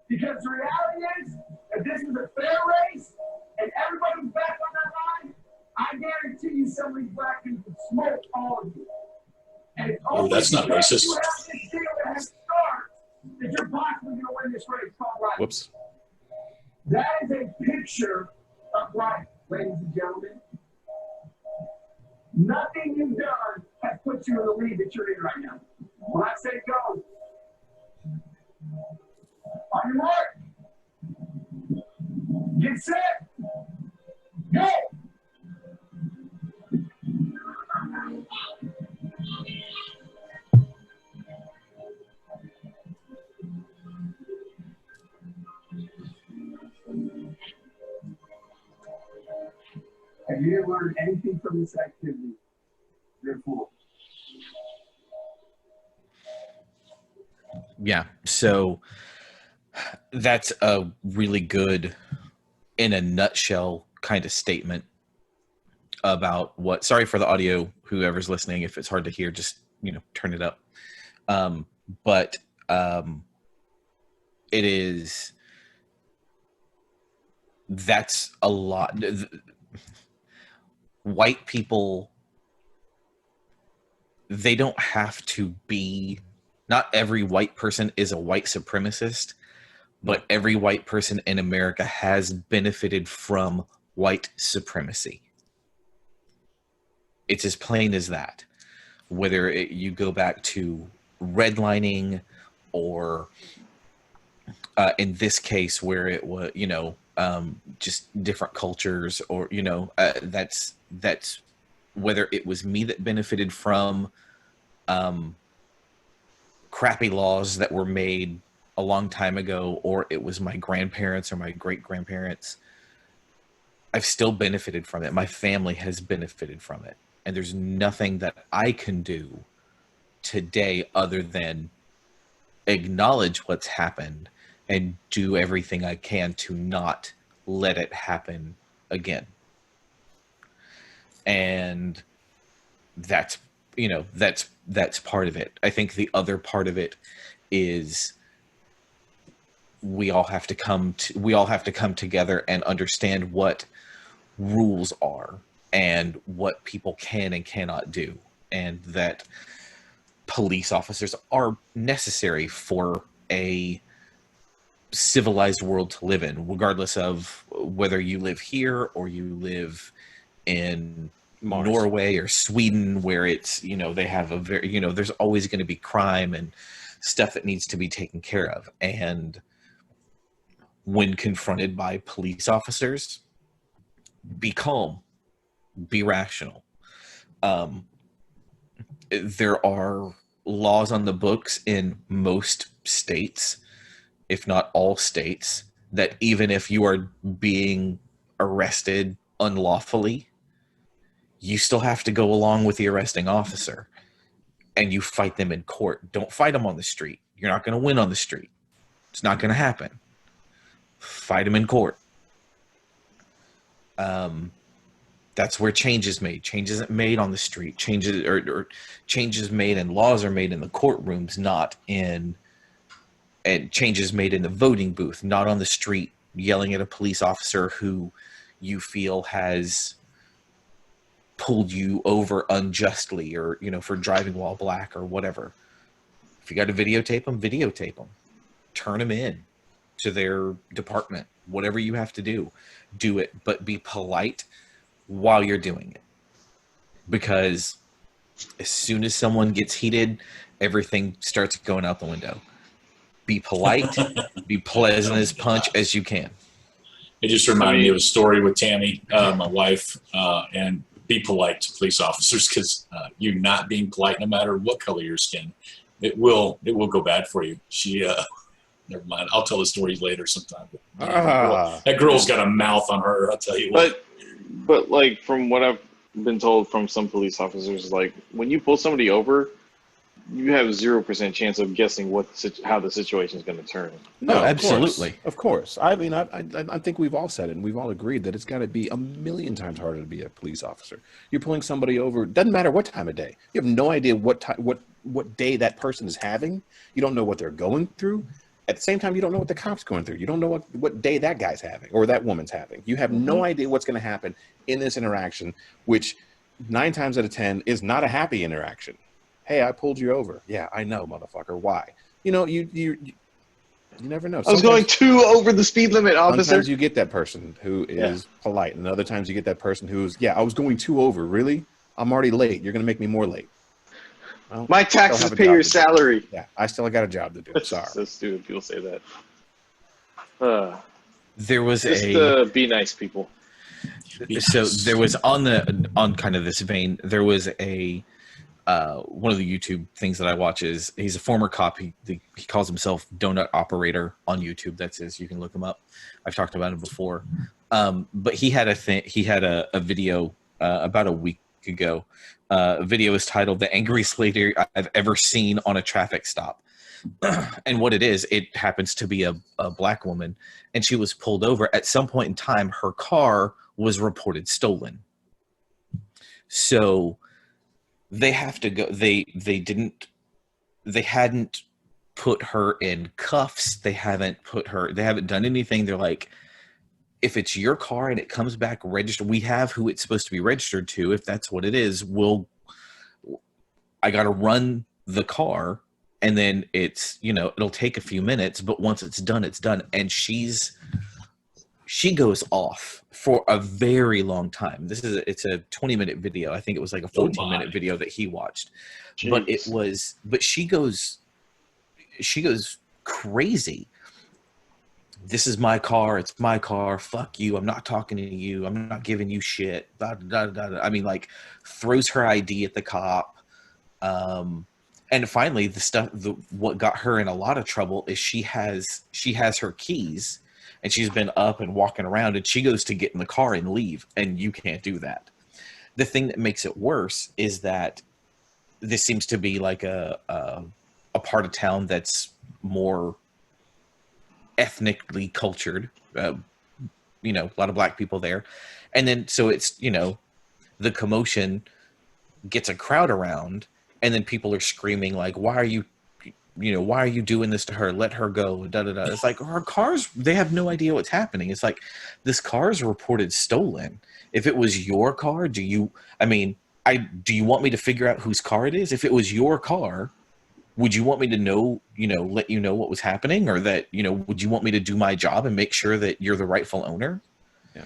Because the reality is, if this was a fair race and everybody was back on that line, I guarantee you some of these black people would smoke all of you. And it's Oh, that's not racist. You have this deal that has start that you're possibly going to win this race called life. Whoops. That is a picture of life, ladies and gentlemen. Nothing you've done has put you in the lead that you're in right now. When I say go, on your mark, get set, go! Have you learned anything from this activity? You're a fool. Yeah. So that's a really good, in a nutshell, kind of statement about what. Sorry for the audio, whoever's listening. If it's hard to hear, just turn it up. But it is. That's a lot. White people, they don't have to be. Not every white person is a white supremacist, but every white person in America has benefited from white supremacy. It's as plain as that. Whether you go back to redlining or in this case where it was, just different cultures or, that's whether it was me that benefited from crappy laws that were made a long time ago, or it was my grandparents or my great-grandparents, I've still benefited from it. My family has benefited from it. And there's nothing that I can do today other than acknowledge what's happened and do everything I can to not let it happen again. And that's you know, that's part of it. I think the other part of it is we all have to come together and understand what rules are and what people can and cannot do, and that police officers are necessary for a civilized world to live in, regardless of whether you live here or you live in Mars. Norway or Sweden, where it's, you know, they have a very, you know, there's always going to be crime and stuff that needs to be taken care of. And when confronted by police officers, be calm, be rational. There are laws on the books in most states, if not all states, that even if you are being arrested unlawfully, you still have to go along with the arresting officer and you fight them in court. Don't fight them on the street. You're not going to win on the street. It's not going to happen. Fight them in court. That's where change is made. Change isn't made on the street. Changes made and laws are made in the courtrooms, not in, and changes made in the voting booth, not on the street yelling at a police officer who you feel has pulled you over unjustly, or, you know, for driving while black or whatever. If you got to videotape them, turn them in to their department, whatever you have to do it, but be polite while you're doing it, because as soon as someone gets heated, everything starts going out the window. Be polite, be pleasant as punch as you can. It just reminded me of a story with Tammy, my wife, and be polite to police officers, because you not being polite, no matter what color your skin, it will go bad for you. She, never mind. I'll tell the stories later sometime. But, that girl's got a mouth on her. I'll tell you what. But like from what I've been told from some police officers, like when you pull somebody over, you have 0% chance of guessing how the situation is going to turn. No, absolutely. Of course. I mean, I think we've all said it, and we've all agreed that it's got to be a million times harder to be a police officer. You're pulling somebody over. Doesn't matter what time of day. You have no idea what day that person is having. You don't know what they're going through. At the same time, you don't know what the cop's going through. You don't know what day that guy's having or that woman's having. You have no idea what's going to happen in this interaction, which 9 times out of 10 is not a happy interaction. Hey, I pulled you over. Yeah, I know, motherfucker. Why? You know, you never know. I was going 2 over the speed limit, officer. Sometimes you get that person who is polite, and other times you get that person who's, I was going 2 over. Really? I'm already late. You're going to make me more late. Well, my taxes pay your salary. Yeah, I still got a job to do. Sorry. So stupid people say that. There was be nice people. So there was on kind of this vein, there was a one of the YouTube things that I watch is, he's a former cop. He calls himself Donut Operator on YouTube. That's his. You can look him up. I've talked about him before. But he had a video about a week ago. A video is titled "The Angriest Lady I've Ever Seen on a Traffic Stop." And what it is, it happens to be a black woman, and she was pulled over. At some point in time, her car was reported stolen. So they have to go. They hadn't put her in cuffs. They haven't done anything. They're like, if it's your car and it comes back registered, we have who it's supposed to be registered to. If that's what it is, I got to run the car, and then it's, it'll take a few minutes, but once it's done, it's done. And she goes off for a very long time. It's a 20-minute video. I think it was like a 14-minute video that he watched. Jeez. But she goes crazy. This is my car. It's my car. Fuck you. I'm not talking to you. I'm not giving you shit. Da, da, da, da. I mean, like, throws her ID at the cop. And finally, what got her in a lot of trouble is she has her keys, and she's been up and walking around, and she goes to get in the car and leave, and you can't do that. The thing that makes it worse is that this seems to be like a part of town that's more ethnically cultured, a lot of black people there. And then, so it's, the commotion gets a crowd around, and then people are screaming like, why are you doing this to her? Let her go. Da, da, da. It's like her cars, they have no idea what's happening. It's like, this car is reported stolen. If it was your car, do you want me to figure out whose car it is? If it was your car, would you want me to know, let you know what was happening, or that, would you want me to do my job and make sure that you're the rightful owner? Yeah.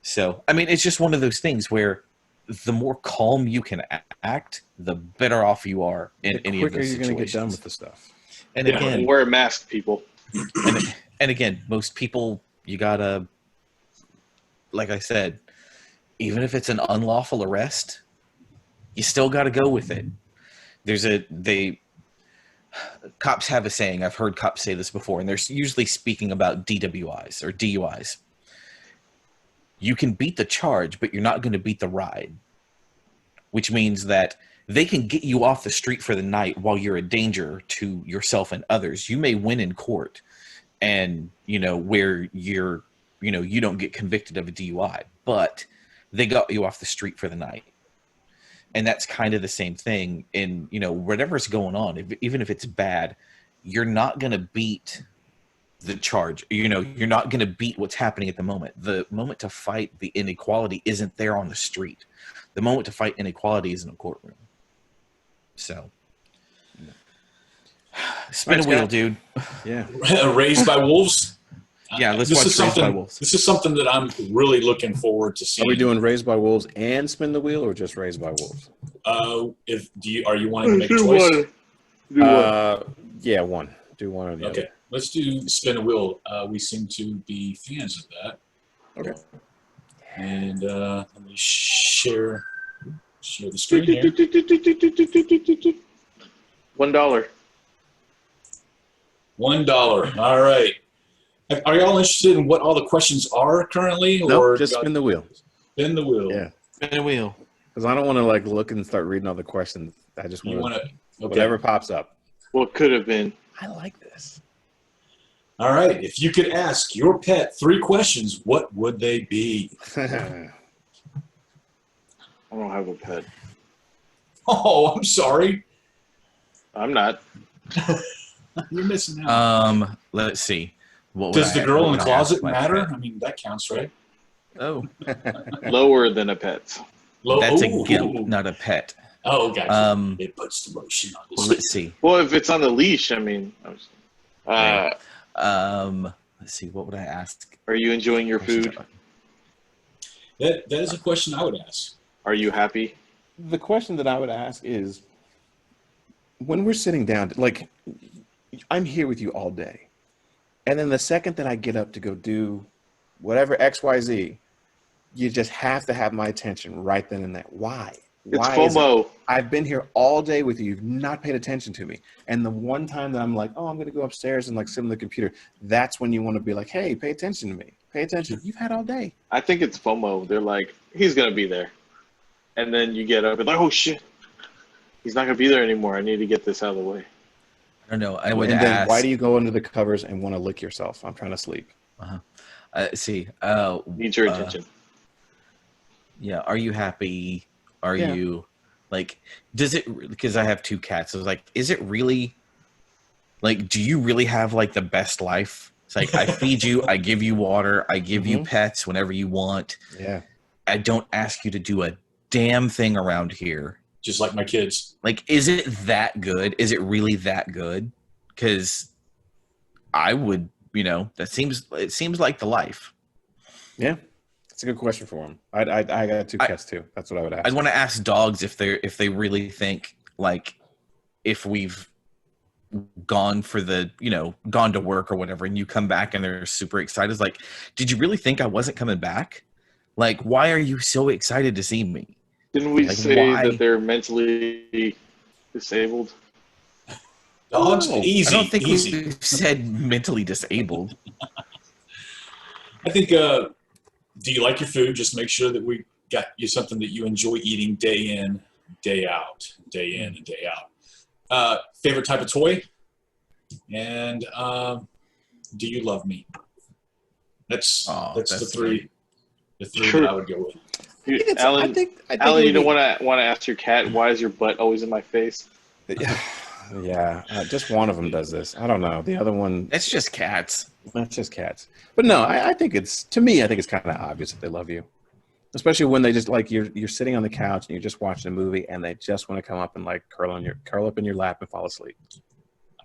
So, it's just one of those things where the more calm you can act, the better off you are in any of those situations. The quicker you're going to get done with the stuff. And Yeah, again, and wear a mask, people. and again, most people, you gotta, like I said, even if it's an unlawful arrest, you still got to go with it. Cops have a saying, I've heard cops say this before, and they're usually speaking about DWIs or DUIs. You can beat the charge, but you're not going to beat the ride, which means that they can get you off the street for the night while you're a danger to yourself and others. You may win in court and, where you don't get convicted of a DUI, but they got you off the street for the night. And that's kind of the same thing in, whatever's going on, even if it's bad, you're not going to beat the charge. You're not going to beat what's happening at the moment. The moment to fight the inequality isn't there on the street. The moment to fight inequality is in a courtroom. So, spin a wheel, dude. Yeah. Raised by Wolves. Yeah, let's This watch is Raised by something. Wolves. This is something that I'm really looking forward to seeing. Are we doing Raised by Wolves and Spin the Wheel, or just Raised by Wolves? Are you wanting to make a choice? Yeah, one. Do one or the Okay, other. let's do Spin a Wheel. We seem to be fans of that. Okay. And let me share the screen here. $1. $1. All right. Are y'all interested in what all the questions are currently? No, or just spin the wheel. Spin the wheel. Yeah. Spin a wheel. Because I don't want to look and start reading all the questions. I just You want want to? Okay. whatever pops up. What could have been? I like this. All right. If you could ask your pet 3 questions, what would they be? I don't have a pet. Oh, I'm sorry. I'm not. You're missing out. Let's see. Does the girl in the closet my matter? pet? I mean, that counts, right? Oh, Lower than a pet. that's a Ooh. gimp, not a pet. Oh, gotcha. Um, It puts the lotion on Well, his let's see. Well, if it's on the leash, I mean, Let's see. What would I ask? are you enjoying your food? That is a question I would ask. Are you happy? The question that I would ask is, when we're sitting down, I'm here with you all day. And then the second that I get up to go do whatever XYZ, you just have to have my attention right then and there. Why? It's Why is it? FOMO. I've been here all day with you. You've not paid attention to me. And the one time that I'm like, oh, I'm going to go upstairs and sit on the computer, that's when you want to be like, hey, pay attention to me. Pay attention. You've had all day. I think it's FOMO. They're like, he's going to be there. And then you get up and oh, shit. He's not going to be there anymore. I need to get this out of the way. I don't know. I would And then ask. why do you go under the covers and want to lick yourself? I'm trying to sleep. See. Need your attention. Yeah. Are you happy? Are Yeah. you does it, because I have 2 cats. I was like, is it really, do you really have the best life? It's like, I feed you, I give you water, I give you pets whenever you want. Yeah. I don't ask you to do a damn thing around here. Just like my kids. Is it that good? Is it really that good? Because I would, it seems like the life. Yeah. That's a good question for him. I got 2 cats too. That's what I would ask. I'd want to ask dogs if they really think if we've gone for the gone to work or whatever, and you come back and they're super excited. It's like, did you really think I wasn't coming back? Why are you so excited to see me? Didn't we say why? that they're mentally disabled? Dogs, No, easy. I don't think easy. we said mentally disabled. I think, do you like your food? Just make sure that we got you something that you enjoy eating day in, day out, day in and day out. Favorite type of toy? And do you love me? That's the 3 that I would go with. You, it's, Alan, I think Alan, it you don't would want to ask your cat why is your butt always in my face? be- yeah, just one of them does this. I don't know. The other one, That's just cats. that's just cats. But no, I think it's, to me, I think it's kind of obvious that they love you. Especially when they just like you're sitting on the couch and you're just watching a movie and they just want to come up and like curl up in your lap and fall asleep.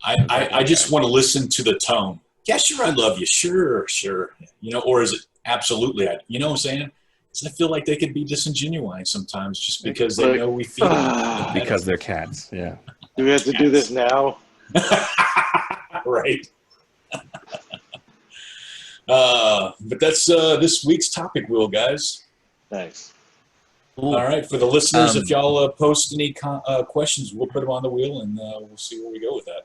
I just want to listen to the tone. Yeah, sure, I love you. Sure, sure. You know, or is it absolutely? You know what I'm saying? Because I feel like they could be disingenuine sometimes just because they know we feel it. Because they're cats. Yeah. Do we have to do this now? Right. But that's this week's topic wheel, guys. Nice. All right, for the listeners, if Um, y'all post any questions, we'll put them on the wheel and we'll see where we go with that.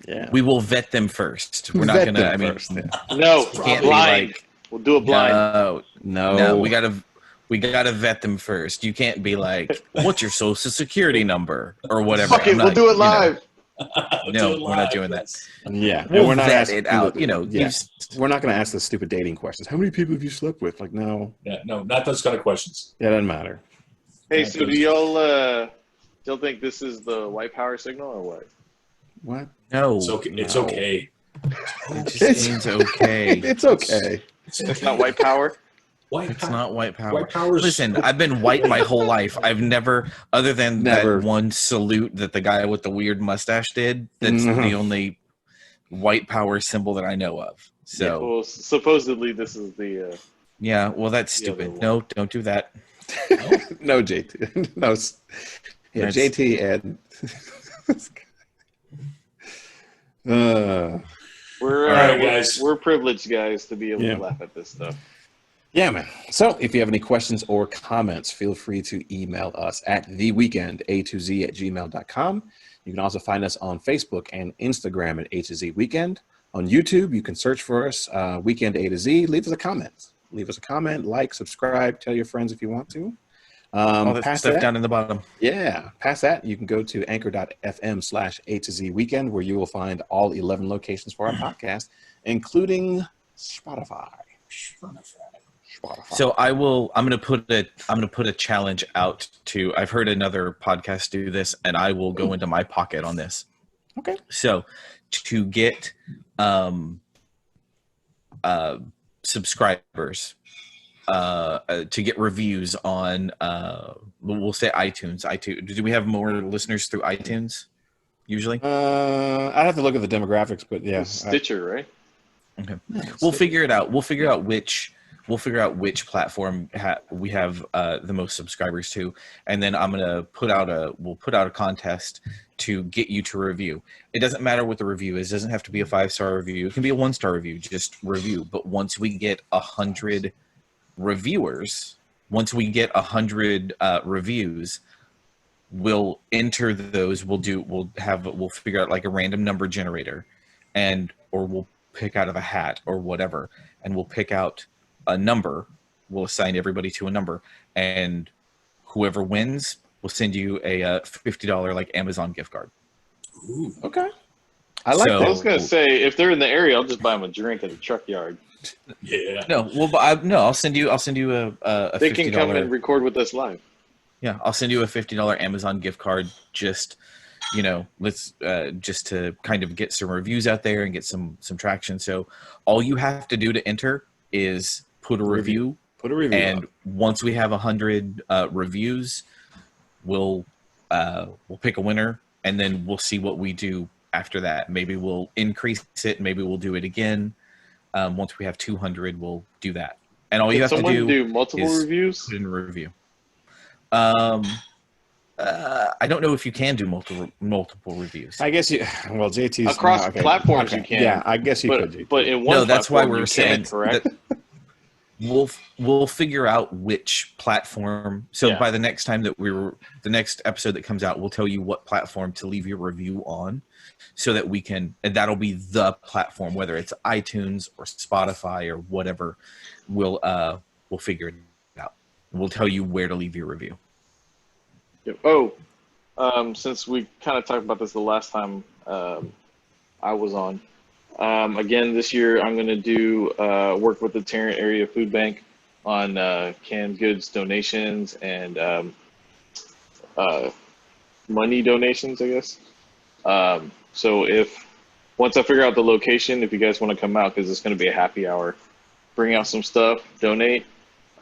Yeah. We will vet them first. We're not Vet gonna. them I mean, first, yeah. No, it can't be blind. like We'll do it blind. no. We gotta vet them first. You can't be like, "What's your social security number?" or whatever. Fuck it, I'm we'll not- do it you know, live. No, we're not doing that. Yeah. And We'll we're not vet asking it out. You know, yeah. these- We're not going to ask the stupid dating questions. How many people have you slept with? Like, no, Yeah, no, not those kind of questions. that doesn't matter. Hey, so do y'all still think this is the white power signal or what? What? no. It's okay. It's No. okay. It just means okay. It's okay. It's not white power? White It's power. not white power. White power's- Listen, I've been white my whole life. I've never, other than Never. that one salute that the guy with the weird mustache did, that's Mhm. the only white power symbol that I know of. So, Well, supposedly this is the. yeah, well, that's The other stupid. one. No, don't do that. No, JT. No. Yeah, That's- JT and. We're All right, guys. We're privileged guys to be able Yeah. to laugh at this stuff. Yeah, man. So if you have any questions or comments, feel free to email us at theweekenda2z@gmail.com. You can also find us on Facebook and Instagram at A to Z Weekend. On YouTube, you can search for us, Weekend A to Z. Leave us a comment. Leave us a comment, like, subscribe, tell your friends if you want to. All that Past stuff that, down in the bottom. yeah, past that, you can go to anchor.fm/A to Z Weekend, where you will find all 11 locations for our podcast, including Spotify. So I'm gonna put a challenge out to. I've heard another podcast do this, and I will go into my pocket on this. Okay. So to get subscribers, to get reviews on we'll say iTunes. Do we have more listeners through iTunes usually? I'd have to look at the demographics, but yeah. Stitcher, right? Okay. We'll figure it out. We'll figure out which platform we have the most subscribers to, and then we'll put out a contest to get you to review. It doesn't matter what the review is. It doesn't have to be a 5-star review. It can be a 1-star review. Just review. But once we get 100 reviewers, once we get 100 reviews, we'll enter those. We'll figure out like a random number generator, or we'll pick out of a hat or whatever, and we'll pick out a number. We'll assign everybody to a number, and whoever wins, we'll send you a $50 like Amazon gift card. Ooh. Okay. I like So- I was gonna say if they're in the area, I'll just buy them a drink at the truck yard. Yeah. I'll send you a They $50. can come and record with us live. Yeah, I'll send you a $50 Amazon gift card. Just let's just to kind of get some reviews out there and get some traction. So all you have to do to enter is put a review. Put a review And up. once we have 100 reviews, we'll pick a winner, and then we'll see what we do after that. Maybe we'll increase it. Maybe we'll do it again. Once we have 200, we'll do that. And all you Can have to someone do multiple is reviews? put in a review. I don't know if you can do multiple reviews. I guess you. Well, JT's Across platforms you can. Yeah, I guess you could. JT. But in one No, that's why platform we're you saying can't, correct? that we'll figure out which platform. So Yeah. by the next time the next episode that comes out, we'll tell you what platform to leave your review on, so that we can, and that'll be the platform, whether it's iTunes or Spotify or whatever. We'll figure it out. We'll tell you where to leave your review. Oh, since we kind of talked about this the last time I was on, again this year I'm going to do work with the Tarrant Area Food Bank. on canned goods donations and money donations, I guess. So if once I figure out the location, if you guys want to come out, because it's going to be a happy hour, bring out some stuff, donate.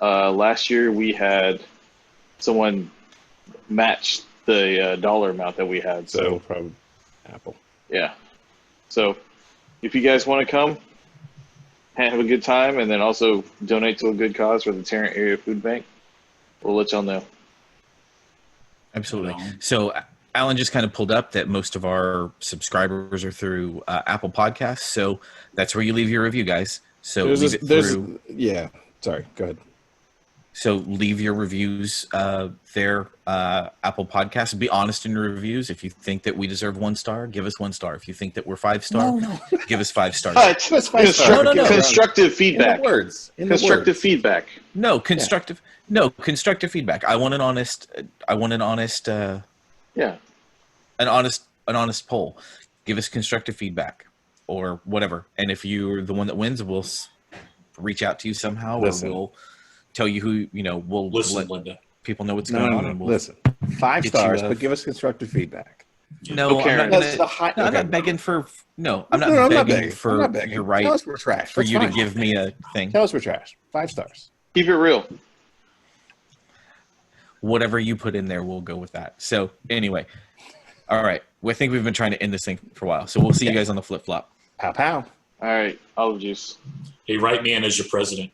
Last year we had someone match the dollar amount that we had. So from Apple. Yeah. So if you guys want to come, have a good time, and then also donate to a good cause for the Tarrant Area Food Bank, we'll let y'all know. Absolutely. So Alan just kind of pulled up that most of our subscribers are through Apple Podcasts. So that's where you leave your review, guys. So leave it through. Yeah. Sorry. Go ahead. So leave your reviews there, Apple Podcasts. Be honest in your reviews. If you think that we deserve 1 star, give us 1 star. If you think that we're 5-star, give us 5 stars. But Give us 5 stars. No. constructive In feedback. the words. Constructive feedback. No, constructive feedback. I want an honest Yeah. an honest poll. Give us constructive feedback or whatever. And if you're the one that wins, we'll reach out to you somehow, Listen. or we'll tell you who, we'll Listen, let Linda. people know what's No, going no, on. no. And we'll, Listen. 5 get you, stars, but give us constructive feedback. no, Okay, I'm not That's gonna, the high. no, I'm okay. not begging for, I'm not I'm not begging begging. for I'm not begging. your right Tell us we're trash. for That's you fine. to give me a thing. Tell us we're trash. 5 stars. Keep it real. Whatever you put in there, we'll go with that. So anyway, all right. Well, I think we've been trying to end this thing for a while. So we'll see you guys on the flip flop. Pow pow. All right. Olive juice. Hey, write me in as your president.